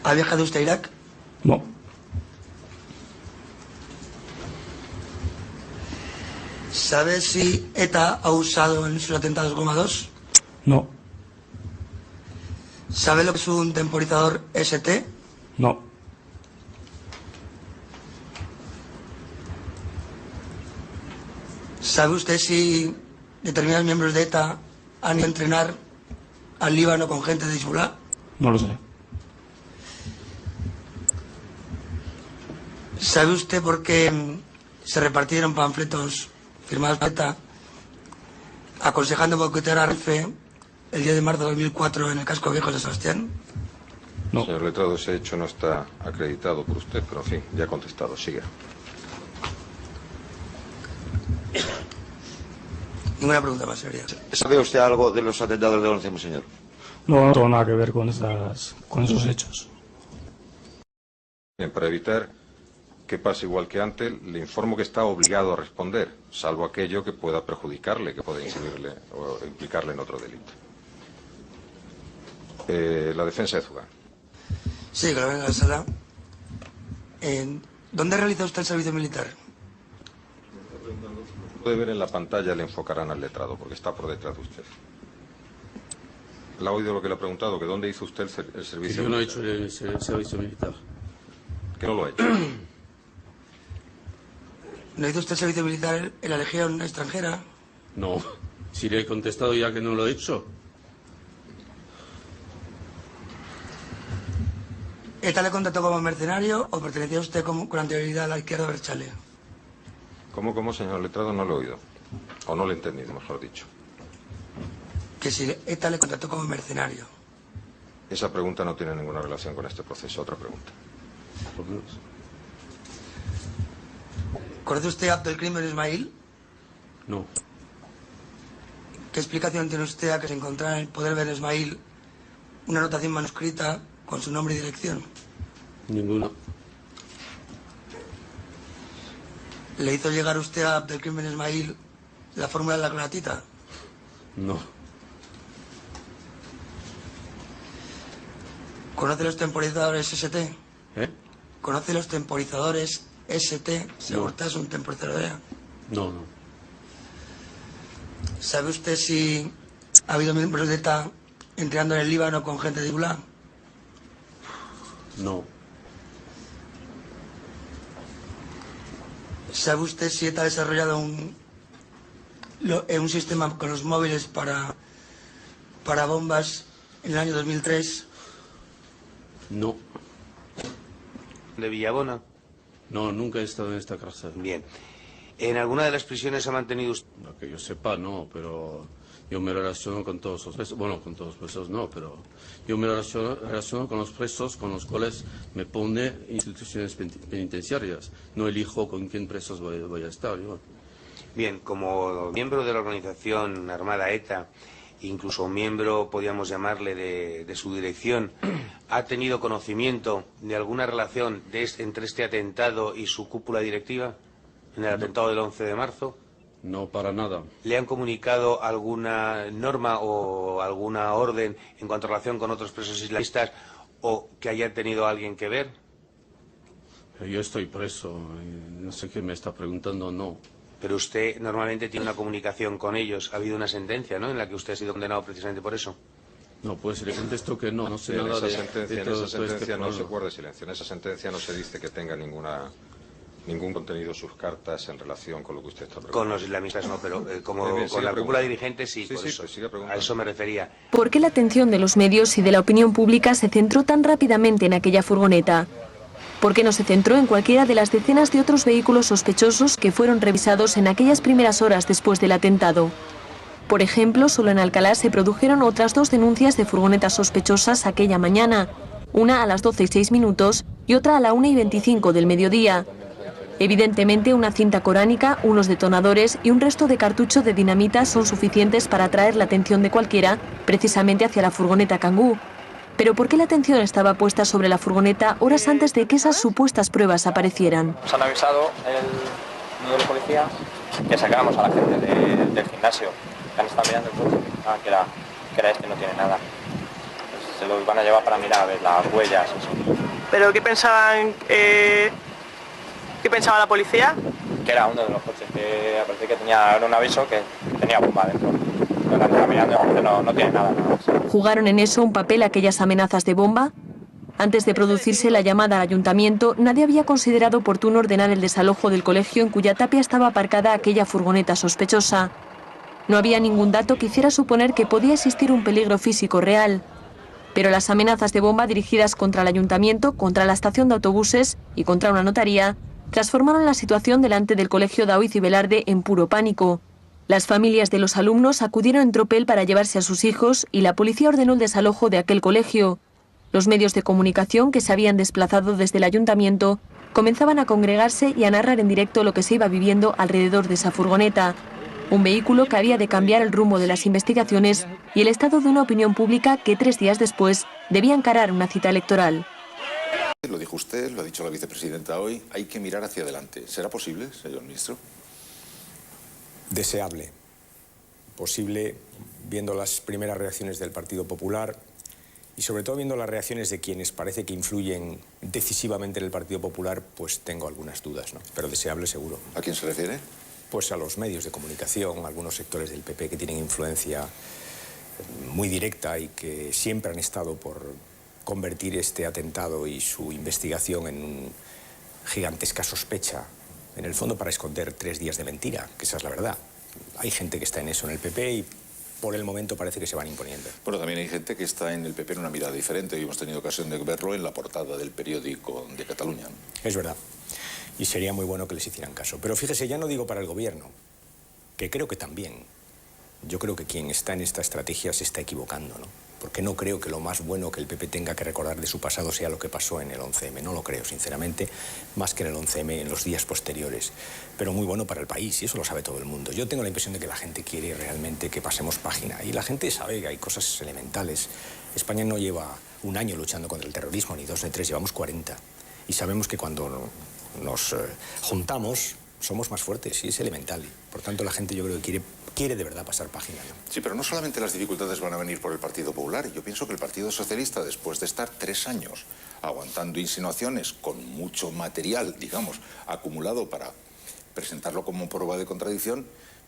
¿Ha viajado usted a Irak? No. ¿Sabe si ETA ha usado en sus atentados Goma 2? No. ¿Sabe lo que es un temporizador ST? No. ¿Sabe usted si determinados miembros de ETA han ido a entrenar al Líbano con gente de Hezbollah? No lo sé. ¿Sabe usted por qué se repartieron panfletos firmados por ETA aconsejando boicotear a Renfe el 10 de marzo de 2004 en el casco viejo de Sebastián? No. Señor letrado, ese hecho no está acreditado por usted, pero en fin, ya ha contestado. Sigue. Ninguna pregunta más seria. ¿Sabe usted algo de los atentados del 11M, señor? No, no tengo nada que ver con esos hechos. Bien, para evitar que pase igual que antes, le informo que está obligado a responder, salvo aquello que pueda perjudicarle, que pueda incidirle o implicarle en otro delito. La defensa de Zugán. Sí, que lo venga a la sala. ¿Dónde realiza usted el servicio militar? Puede ver en la pantalla, le enfocarán al letrado, porque está por detrás de usted. ¿Le ha oído lo que le ha preguntado? ¿Que dónde hizo usted el servicio militar? Yo no he hecho el servicio militar. ¿Que no lo ha hecho? ¿No hizo usted el servicio militar en la Legión extranjera? No, si le he contestado ya que no lo he hecho. ¿ETA le contrató como mercenario o pertenecía usted con anterioridad a la izquierda Berchale? ¿Cómo, señor letrado? No lo he oído. O no lo he entendido, mejor dicho. Que si ETA le contrató como mercenario. Esa pregunta no tiene ninguna relación con este proceso. Otra pregunta. ¿Conoce usted a Abdelkrim Ben Ismail? No. ¿qué explicación tiene usted a que se encontrara en el poder Ben Ismail una anotación manuscrita con su nombre y dirección? Ninguna. ¿Le hizo llegar usted a Abdelkrim Ben Ismail la fórmula de la clonatita? No. ¿Conoce los temporizadores ST? ¿Eh? ¿Conoce los temporizadores ST? ¿Seguridad es un temporizador? No. ¿Sabe usted si ha habido miembros de ETA entrenando en el Líbano con gente de Hezbollah? No. ¿Sabe usted si ETA ha desarrollado un sistema con los móviles para bombas en el año 2003? No. ¿De Villabona? No, nunca he estado en esta cárcel. Bien. ¿En alguna de las prisiones ha mantenido usted? No, que yo sepa, no, pero yo me relaciono con todos los presos. Bueno, con todos los presos no, pero yo me relaciono con los presos con los cuales me pone instituciones penitenciarias. No elijo con quién presos voy a estar. Yo. Bien, como miembro de la organización armada ETA, incluso miembro, podríamos llamarle, de su dirección, ¿ha tenido conocimiento de alguna relación entre este atentado y su cúpula directiva en el atentado del 11 de marzo? No, para nada. ¿Le han comunicado alguna norma o alguna orden en cuanto a relación con otros presos islamistas o que haya tenido alguien que ver? Yo estoy preso, no sé qué me está preguntando, no. Pero usted normalmente tiene una comunicación con ellos. Ha habido una sentencia, ¿no?, en la que usted ha sido condenado precisamente por eso. No, pues le contesto que no sé nada de sentencia. En esa sentencia no se problema. guarda silencio. En esa sentencia no se dice que tenga ningún contenido sus cartas en relación con lo que usted está preguntando. Con los islamistas no, pero con la cúpula dirigente sí, por eso. Pues siga a eso me refería. ¿Por qué la atención de los medios y de la opinión pública se centró tan rápidamente en aquella furgoneta? ¿Por qué no se centró en cualquiera de las decenas de otros vehículos sospechosos que fueron revisados en aquellas primeras horas después del atentado? Por ejemplo, solo en Alcalá se produjeron otras 2 denuncias de furgonetas sospechosas aquella mañana, una a las 12:06 y otra a la 1:25 del mediodía. Evidentemente, una cinta coránica, unos detonadores y un resto de cartucho de dinamita son suficientes para atraer la atención de cualquiera, precisamente hacia la furgoneta Kangoo. Pero ¿por qué la atención estaba puesta sobre la furgoneta horas antes de que esas supuestas pruebas aparecieran? Nos han avisado el número de policía que sacáramos a la gente del gimnasio. Que han estado mirando el coche, que era este, no tiene nada. Pues se los van a llevar para mirar a ver las huellas. Eso. ¿Pero qué pensaban? ¿Qué pensaba la policía? Que era uno de los coches, que parece que era un aviso que tenía bomba dentro. Pero han estado mirando y no tiene nada. ¿Jugaron en eso un papel aquellas amenazas de bomba? Antes de producirse la llamada al ayuntamiento, nadie había considerado oportuno ordenar el desalojo del colegio en cuya tapia estaba aparcada aquella furgoneta sospechosa. No había ningún dato que hiciera suponer que podía existir un peligro físico real. Pero las amenazas de bomba dirigidas contra el ayuntamiento, contra la estación de autobuses y contra una notaría transformaron la situación delante del colegio Daoiz y Velarde en puro pánico. Las familias de los alumnos acudieron en tropel para llevarse a sus hijos y la policía ordenó el desalojo de aquel colegio. Los medios de comunicación que se habían desplazado desde el ayuntamiento comenzaban a congregarse y a narrar en directo lo que se iba viviendo alrededor de esa furgoneta. Un vehículo que había de cambiar el rumbo de las investigaciones y el estado de una opinión pública que 3 días después debía encarar una cita electoral. Lo dijo usted, lo ha dicho la vicepresidenta hoy, hay que mirar hacia adelante. ¿Será posible, señor ministro? Deseable. Posible, viendo las primeras reacciones del Partido Popular y sobre todo viendo las reacciones de quienes parece que influyen decisivamente en el Partido Popular, pues tengo algunas dudas, ¿no? Pero deseable seguro. ¿A quién se refiere? Pues a los medios de comunicación, a algunos sectores del PP que tienen influencia muy directa y que siempre han estado por convertir este atentado y su investigación en una gigantesca sospecha, en el fondo para esconder 3 días de mentira, que esa es la verdad. Hay gente que está en eso en el PP y por el momento parece que se van imponiendo. Bueno, también hay gente que está en el PP en una mirada diferente y hemos tenido ocasión de verlo en la portada del periódico de Cataluña. Es verdad. Y sería muy bueno que les hicieran caso. Pero fíjese, ya no digo para el gobierno, que creo que también. Yo creo que quien está en esta estrategia se está equivocando, ¿no? porque no creo que lo más bueno que el PP tenga que recordar de su pasado sea lo que pasó en el 11M. No lo creo, sinceramente, más que en el 11M en los días posteriores. Pero muy bueno para el país, y eso lo sabe todo el mundo. Yo tengo la impresión de que la gente quiere realmente que pasemos página. Y la gente sabe que hay cosas elementales. España no lleva un año luchando contra el terrorismo, ni 2 ni 3, llevamos 40. Y sabemos que cuando nos juntamos somos más fuertes, y es elemental. Por tanto, la gente yo creo que quiere de verdad pasar página, ¿no? Sí, pero no solamente las dificultades van a venir por el Partido Popular. Yo pienso que el Partido Socialista, después de estar 3 años aguantando insinuaciones con mucho material, digamos, acumulado para presentarlo como prueba de contradicción,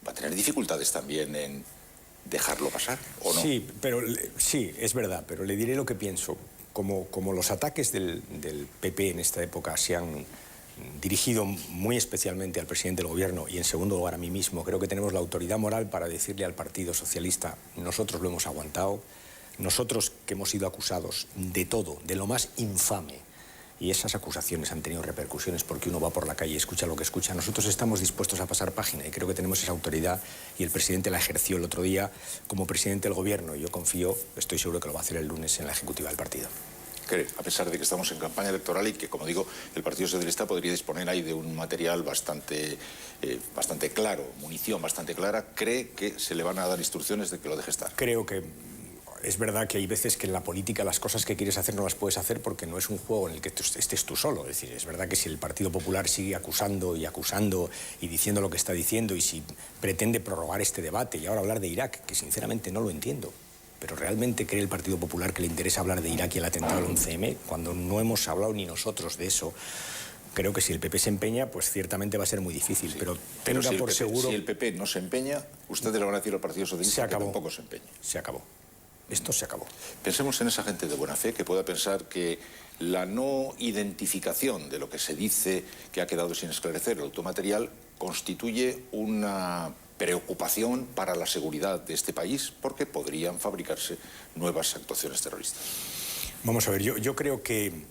va a tener dificultades también en dejarlo pasar, ¿o no? Sí, sí, es verdad, pero le diré lo que pienso. Como los ataques del PP en esta época se han dirigido muy especialmente al presidente del gobierno y en segundo lugar a mí mismo, creo que tenemos la autoridad moral para decirle al Partido Socialista: nosotros lo hemos aguantado, nosotros que hemos sido acusados de todo, de lo más infame, y esas acusaciones han tenido repercusiones porque uno va por la calle y escucha lo que escucha. Nosotros estamos dispuestos a pasar página y creo que tenemos esa autoridad, y el presidente la ejerció el otro día como presidente del gobierno, y yo confío, estoy seguro que lo va a hacer el lunes en la ejecutiva del partido. ¿Cree, a pesar de que estamos en campaña electoral y que, como digo, el Partido Socialista podría disponer ahí de un material bastante claro, munición bastante clara, cree que se le van a dar instrucciones de que lo deje estar? Creo que es verdad que hay veces que en la política las cosas que quieres hacer no las puedes hacer porque no es un juego en el que estés tú solo. Es decir, es verdad que si el Partido Popular sigue acusando y diciendo lo que está diciendo, y si pretende prorrogar este debate y ahora hablar de Irak, que sinceramente no lo entiendo, pero ¿realmente cree el Partido Popular que le interesa hablar de Irak y el atentado del 11M cuando no hemos hablado ni nosotros de eso? Creo que si el PP se empeña, pues ciertamente va a ser muy difícil, pero tenga por seguro... Si el PP no se empeña, ustedes le van a decir al Partido Socialista que tampoco se empeñe. Se acabó. Esto se acabó. Pensemos en esa gente de buena fe que pueda pensar que la no identificación de lo que se dice que ha quedado sin esclarecer, el automaterial, constituye una preocupación para la seguridad de este país porque podrían fabricarse nuevas actuaciones terroristas. Vamos a ver, yo creo que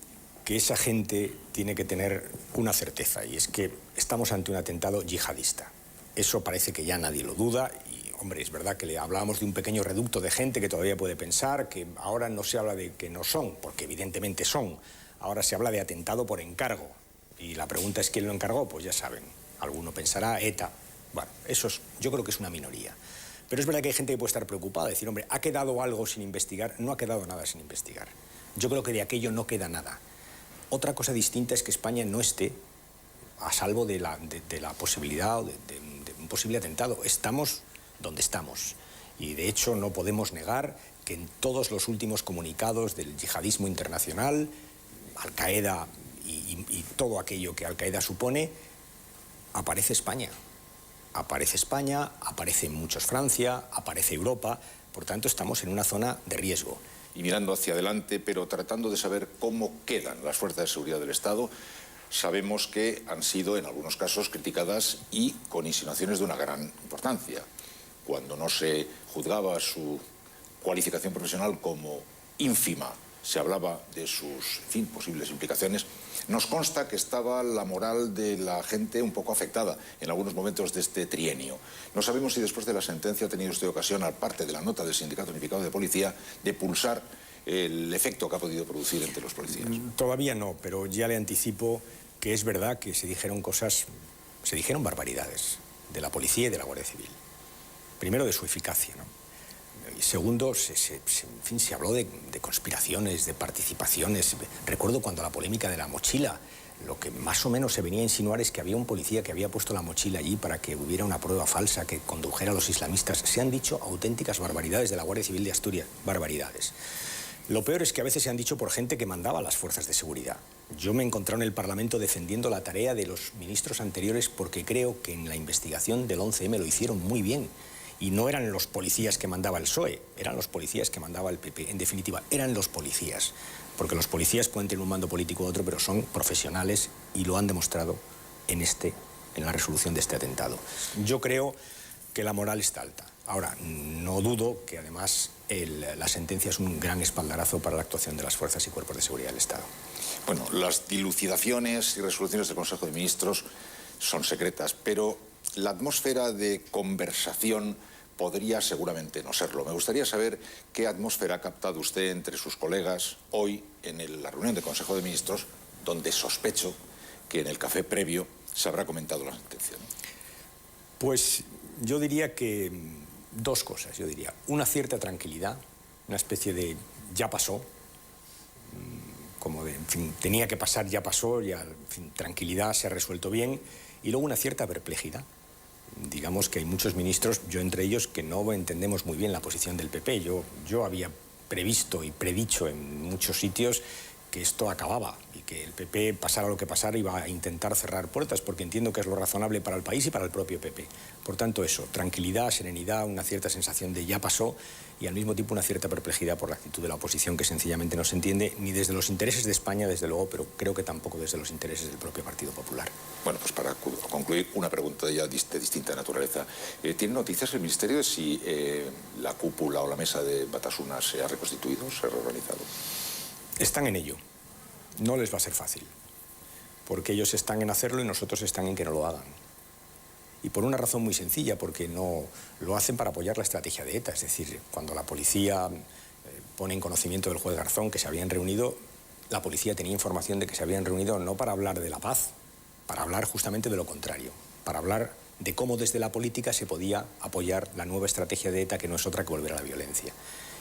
esa gente tiene que tener una certeza, y es que estamos ante un atentado yihadista. Eso parece que ya nadie lo duda. Hombre, es verdad que le hablábamos de un pequeño reducto de gente que todavía puede pensar que ahora no se habla de que no son, porque evidentemente son. Ahora se habla de atentado por encargo. Y la pregunta es: ¿quién lo encargó? Pues ya saben. Alguno pensará ETA. Bueno, yo creo que es una minoría. Pero es verdad que hay gente que puede estar preocupada, decir: hombre, ¿ha quedado algo sin investigar? No ha quedado nada sin investigar. Yo creo que de aquello no queda nada. Otra cosa distinta es que España no esté a salvo de la posibilidad de un posible atentado. Estamos donde estamos. Y de hecho no podemos negar que en todos los últimos comunicados del yihadismo internacional, Al-Qaeda y todo aquello que Al-Qaeda supone, aparece España. Aparece España, aparece muchos Francia, aparece Europa. Por tanto, estamos en una zona de riesgo. Y mirando hacia adelante, pero tratando de saber cómo quedan las fuerzas de seguridad del Estado, sabemos que han sido, en algunos casos, criticadas y con insinuaciones de una gran importancia. Cuando no se juzgaba su cualificación profesional como ínfima, se hablaba de sus, posibles implicaciones. Nos consta que estaba la moral de la gente un poco afectada en algunos momentos de este trienio. No sabemos si después de la sentencia ha tenido usted ocasión, aparte de la nota del Sindicato Unificado de Policía, de pulsar el efecto que ha podido producir entre los policías. Todavía no, pero ya le anticipo que es verdad que se dijeron barbaridades de la policía y de la Guardia Civil. Primero, de su eficacia, ¿no? Y segundo, se habló de conspiraciones, de participaciones. Recuerdo cuando la polémica de la mochila, lo que más o menos se venía a insinuar es que había un policía que había puesto la mochila allí para que hubiera una prueba falsa que condujera a los islamistas. Se han dicho auténticas barbaridades de la Guardia Civil de Asturias, barbaridades. Lo peor es que a veces se han dicho por gente que mandaba a las fuerzas de seguridad. Yo me he encontrado en el Parlamento defendiendo la tarea de los ministros anteriores porque creo que en la investigación del 11M lo hicieron muy bien. Y no eran los policías que mandaba el PSOE, eran los policías que mandaba el PP. En definitiva, eran los policías. Porque los policías pueden tener un mando político u otro, pero son profesionales y lo han demostrado en la resolución de este atentado. Yo creo que la moral está alta. Ahora, no dudo que además la sentencia es un gran espaldarazo para la actuación de las fuerzas y cuerpos de seguridad del Estado. Bueno, las dilucidaciones y resoluciones del Consejo de Ministros son secretas, pero la atmósfera de conversación podría seguramente no serlo. Me gustaría saber qué atmósfera ha captado usted entre sus colegas hoy en la reunión del Consejo de Ministros, donde sospecho que en el café previo se habrá comentado la sentencia, ¿no? Pues yo diría que dos cosas. Yo diría una cierta tranquilidad, una especie de ya pasó, como de, en fin, tenía que pasar, ya pasó, ya, en fin, tranquilidad, se ha resuelto bien, y luego una cierta perplejidad. Digamos que hay muchos ministros, yo entre ellos, que no entendemos muy bien la posición del PP. Yo había previsto y predicho en muchos sitios que esto acababa y que el PP, pasara lo que pasara, iba a intentar cerrar puertas, porque entiendo que es lo razonable para el país y para el propio PP. Por tanto, eso, tranquilidad, serenidad, una cierta sensación de ya pasó, y al mismo tiempo una cierta perplejidad por la actitud de la oposición, que sencillamente no se entiende ni desde los intereses de España, desde luego, pero creo que tampoco desde los intereses del propio Partido Popular. Bueno, pues para concluir, una pregunta ya de distinta naturaleza. ¿Tiene noticias el Ministerio de si la cúpula o la mesa de Batasuna se ha reconstituido, se ha reorganizado? Están en ello. No les va a ser fácil, porque ellos están en hacerlo y nosotros están en que no lo hagan. Y por una razón muy sencilla, porque no lo hacen para apoyar la estrategia de ETA. Es decir, cuando la policía pone en conocimiento del juez Garzón que se habían reunido, la policía tenía información de que se habían reunido no para hablar de la paz, para hablar justamente de lo contrario, para hablar de cómo desde la política se podía apoyar la nueva estrategia de ETA, que no es otra que volver a la violencia.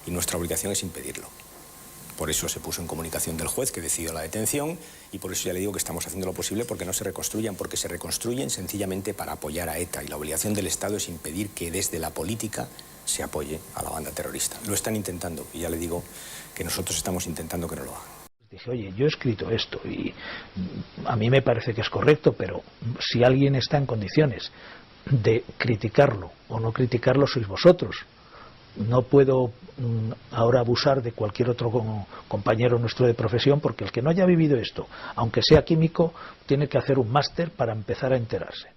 Y nuestra obligación es impedirlo. Por eso se puso en comunicación del juez que decidió la detención, y por eso ya le digo que estamos haciendo lo posible porque no se reconstruyan, porque se reconstruyen sencillamente para apoyar a ETA, y la obligación del Estado es impedir que desde la política se apoye a la banda terrorista. Lo están intentando, y ya le digo que nosotros estamos intentando que no lo hagan. Dije, oye, yo he escrito esto y a mí me parece que es correcto, pero si alguien está en condiciones de criticarlo o no criticarlo sois vosotros. No puedo ahora abusar de cualquier otro compañero nuestro de profesión, porque el que no haya vivido esto, aunque sea químico, tiene que hacer un máster para empezar a enterarse.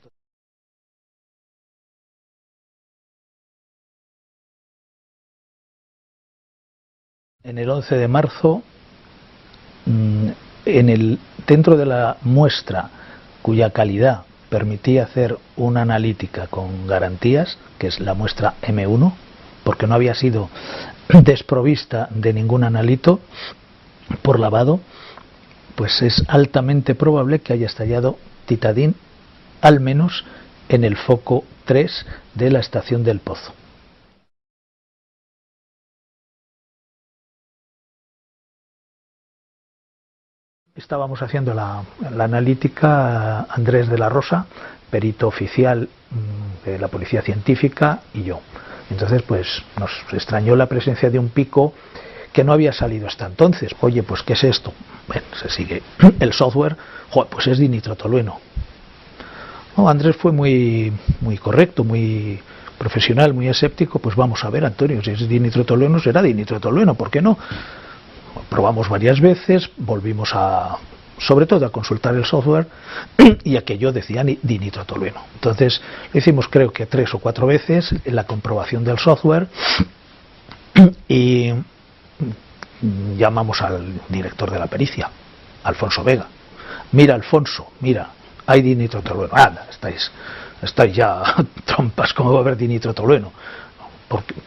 En el 11 de marzo, dentro de la muestra cuya calidad permitía hacer una analítica con garantías, que es la muestra M1, porque no había sido desprovista de ningún analito por lavado, pues es altamente probable que haya estallado titadín, al menos en el foco 3 de la estación del Pozo. Estábamos haciendo la analítica Andrés de la Rosa, perito oficial de la Policía Científica, y yo. Entonces, pues nos extrañó la presencia de un pico que no había salido hasta entonces. Oye, pues ¿qué es esto? Bueno, se sigue el software. Joder, pues es dinitrotolueno. No, Andrés fue muy correcto, muy profesional, muy escéptico. Pues vamos a ver, Antonio, si es dinitrotolueno, será dinitrotolueno, ¿por qué no? Probamos varias veces, volvimos sobre todo a consultar el software, y aquello decía dinitrotolueno. Entonces lo hicimos creo que 3 o 4 veces en la comprobación del software, y llamamos al director de la pericia, Alfonso Vega. Mira, Alfonso, mira, hay dinitrotolueno. Anda, estáis ya trompas, ¿cómo va a haber dinitrotolueno?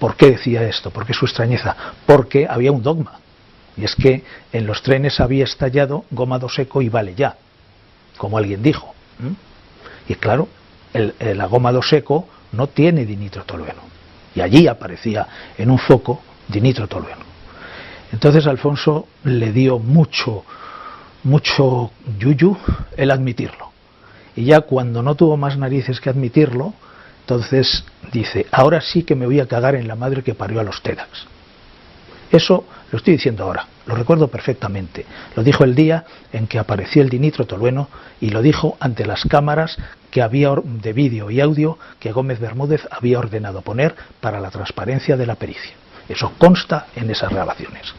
¿Por qué decía esto? ¿Por qué su extrañeza? Porque había un dogma. Y es que en los trenes había estallado gómado seco y vale ya, como alguien dijo. Y claro, el agómado seco no tiene dinitrotolueno. Y allí aparecía en un foco dinitrotolueno. Entonces Alfonso le dio mucho yuyu el admitirlo. Y ya cuando no tuvo más narices que admitirlo, entonces dice, ahora sí que me voy a cagar en la madre que parió a los TEDx. Eso lo estoy diciendo ahora, lo recuerdo perfectamente. Lo dijo el día en que apareció el dinitrotolueno, y lo dijo ante las cámaras que había de vídeo y audio que Gómez Bermúdez había ordenado poner para la transparencia de la pericia. Eso consta en esas grabaciones.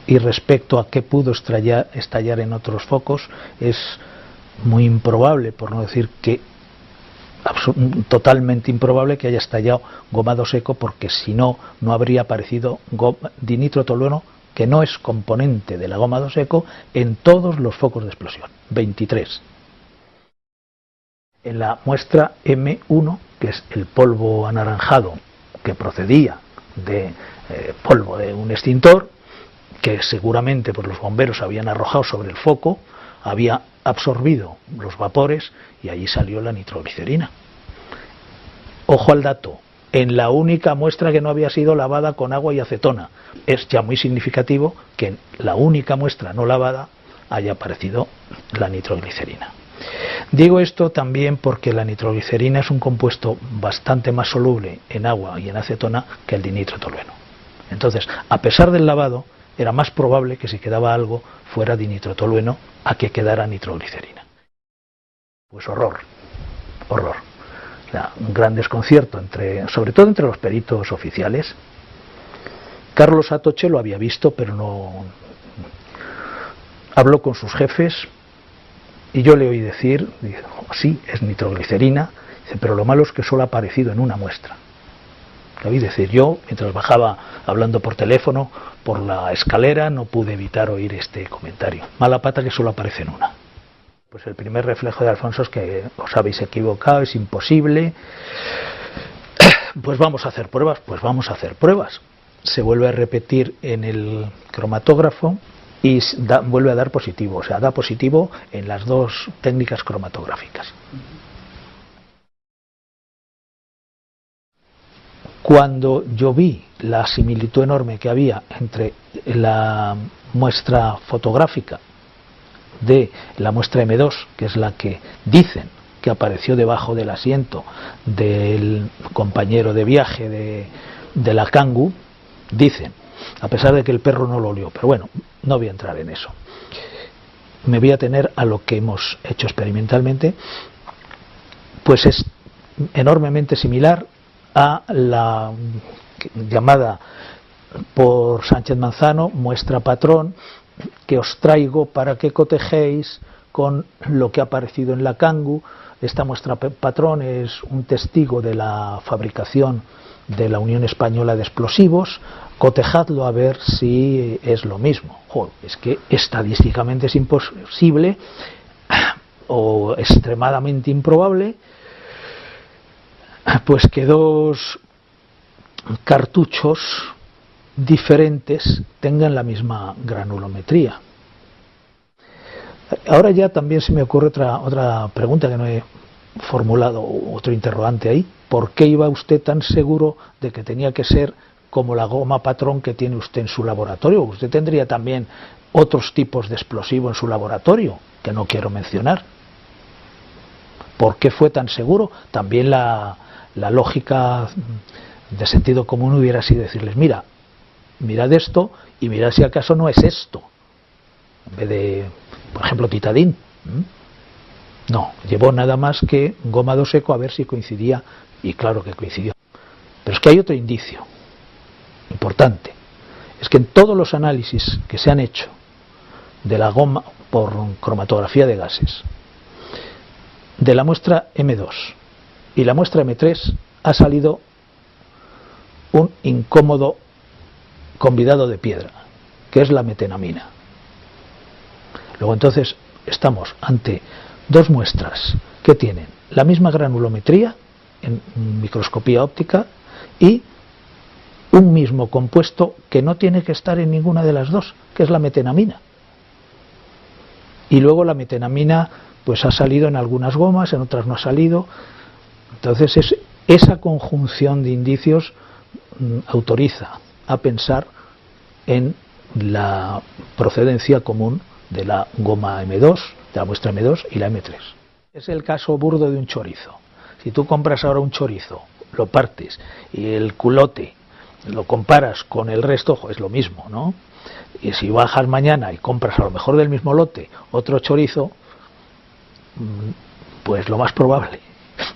Y respecto a qué pudo estallar en otros focos, es muy improbable, por no decir que totalmente improbable, que haya estallado gómado seco, porque si no, no habría aparecido dinitrotolueno, que no es componente del agómado seco, en todos los focos de explosión, 23. En la muestra M1, que es el polvo anaranjado que procedía de polvo de un extintor, que seguramente pues, los bomberos habían arrojado sobre el foco, había absorbido los vapores y allí salió la nitroglicerina. Ojo al dato, en la única muestra que no había sido lavada con agua y acetona. Es ya muy significativo que en la única muestra no lavada haya aparecido la nitroglicerina. Digo esto también porque la nitroglicerina es un compuesto bastante más soluble en agua y en acetona que el dinitrotolueno. Entonces, a pesar del lavado, era más probable que si quedaba algo fuera dinitrotolueno a que quedara nitroglicerina. Pues horror, horror. O sea, un gran desconcierto, sobre todo entre los peritos oficiales. Carlos Atoche lo había visto, pero no habló con sus jefes y yo le oí decir, sí, es nitroglicerina, pero lo malo es que solo ha aparecido en una muestra. Lo oí decir yo, mientras bajaba hablando por teléfono, por la escalera, no pude evitar oír este comentario. Mala pata que solo aparece en una. Pues el primer reflejo de Alfonso es que os habéis equivocado, es imposible. Pues vamos a hacer pruebas, Se vuelve a repetir en el cromatógrafo y vuelve a dar positivo, o sea, da positivo en las dos técnicas cromatográficas. Cuando yo vi la similitud enorme que había entre la muestra fotográfica de la muestra M2, que es la que dicen que apareció debajo del asiento del compañero de viaje de la Kangoo, dicen, a pesar de que el perro no lo olió, pero bueno, no voy a entrar en eso. Me voy a atener a lo que hemos hecho experimentalmente, pues es enormemente similar a la llamada por Sánchez Manzano muestra patrón, que os traigo para que cotejéis con lo que ha aparecido en la Kangoo. Esta muestra patrón es un testigo de la fabricación de la Unión Española de Explosivos. Cotejadlo a ver si es lo mismo. Joder, es que estadísticamente es imposible o extremadamente improbable pues que dos cartuchos diferentes tengan la misma granulometría. Ahora ya también se me ocurre otra pregunta que no he formulado, otro interrogante ahí. ¿Por qué iba usted tan seguro de que tenía que ser como la goma patrón que tiene usted en su laboratorio? Usted tendría también otros tipos de explosivo en su laboratorio, que no quiero mencionar. ¿Por qué fue tan seguro? También la lógica de sentido común hubiera sido decirles, mirad esto y mirad si acaso no es esto, en vez de, por ejemplo, titadín. No, llevó nada más que gomado seco a ver si coincidía, y claro que coincidió. Pero es que hay otro indicio importante, es que en todos los análisis que se han hecho de la goma por cromatografía de gases, de la muestra M2 y la muestra M3, ha salido un incómodo convidado de piedra, que es la metenamina. Luego entonces estamos ante dos muestras que tienen la misma granulometría en microscopía óptica y un mismo compuesto que no tiene que estar en ninguna de las dos, que es la metenamina. Y luego la metenamina pues ha salido en algunas gomas, en otras no ha salido. Entonces esa conjunción de indicios autoriza a pensar en la procedencia común de la goma M2, de la muestra M2 y la M3. Es el caso burdo de un chorizo. Si tú compras ahora un chorizo, lo partes y el culote lo comparas con el resto, es lo mismo, ¿no? Y si bajas mañana y compras a lo mejor del mismo lote otro chorizo, pues lo más probable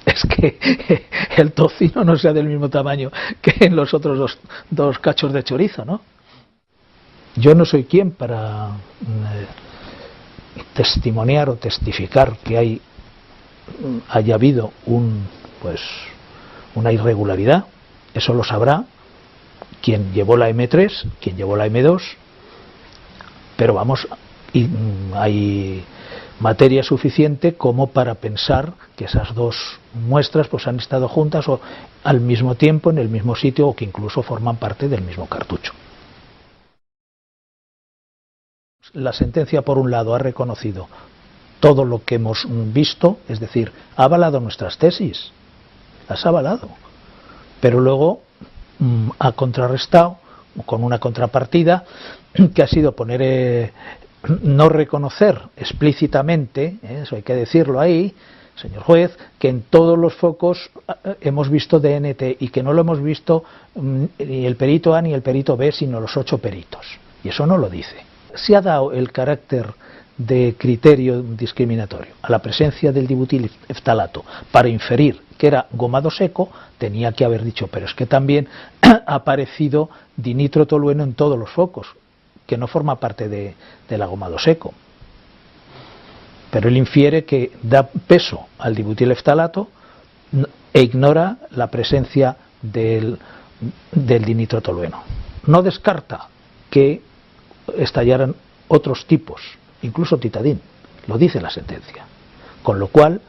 es que el tocino no sea del mismo tamaño que en los otros dos cachos de chorizo, ¿no? Yo no soy quien para testimoniar o testificar que haya habido una irregularidad. Eso lo sabrá quien llevó la M3, quien llevó la M2, pero vamos, hay materia suficiente como para pensar que esas dos muestras pues han estado juntas o al mismo tiempo en el mismo sitio, o que incluso forman parte del mismo cartucho. La sentencia, por un lado, ha reconocido todo lo que hemos visto, es decir, ha avalado nuestras tesis, las ha avalado, pero luego ha contrarrestado con una contrapartida que ha sido poner, no reconocer explícitamente, eso hay que decirlo ahí, señor juez, que en todos los focos hemos visto DNT y que no lo hemos visto ni el perito A ni el perito B, sino los 8 peritos. Y eso no lo dice. Se ha dado el carácter de criterio discriminatorio a la presencia del dibutilftalato para inferir que era gomado seco, tenía que haber dicho, pero es que también ha aparecido dinitrotolueno en todos los focos, que no forma parte del agomado seco. Pero él infiere que da peso al dibutilftalato e ignora la presencia del dinitrotolueno. No descarta que estallaran otros tipos, incluso titadín, lo dice la sentencia, con lo cual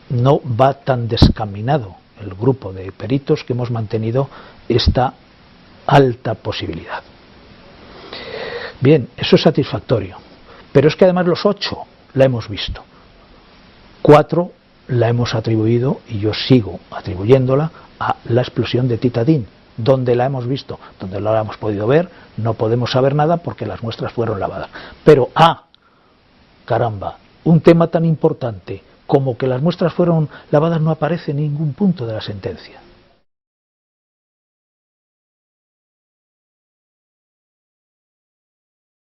no va tan descaminado el grupo de peritos que hemos mantenido esta alta posibilidad. Bien, eso es satisfactorio, pero es que además los 8 la hemos visto, 4 la hemos atribuido, y yo sigo atribuyéndola a la explosión de titadín. Donde la hemos visto, donde la hemos podido ver, no podemos saber nada porque las muestras fueron lavadas. Pero caramba, un tema tan importante como que las muestras fueron lavadas no aparece en ningún punto de la sentencia.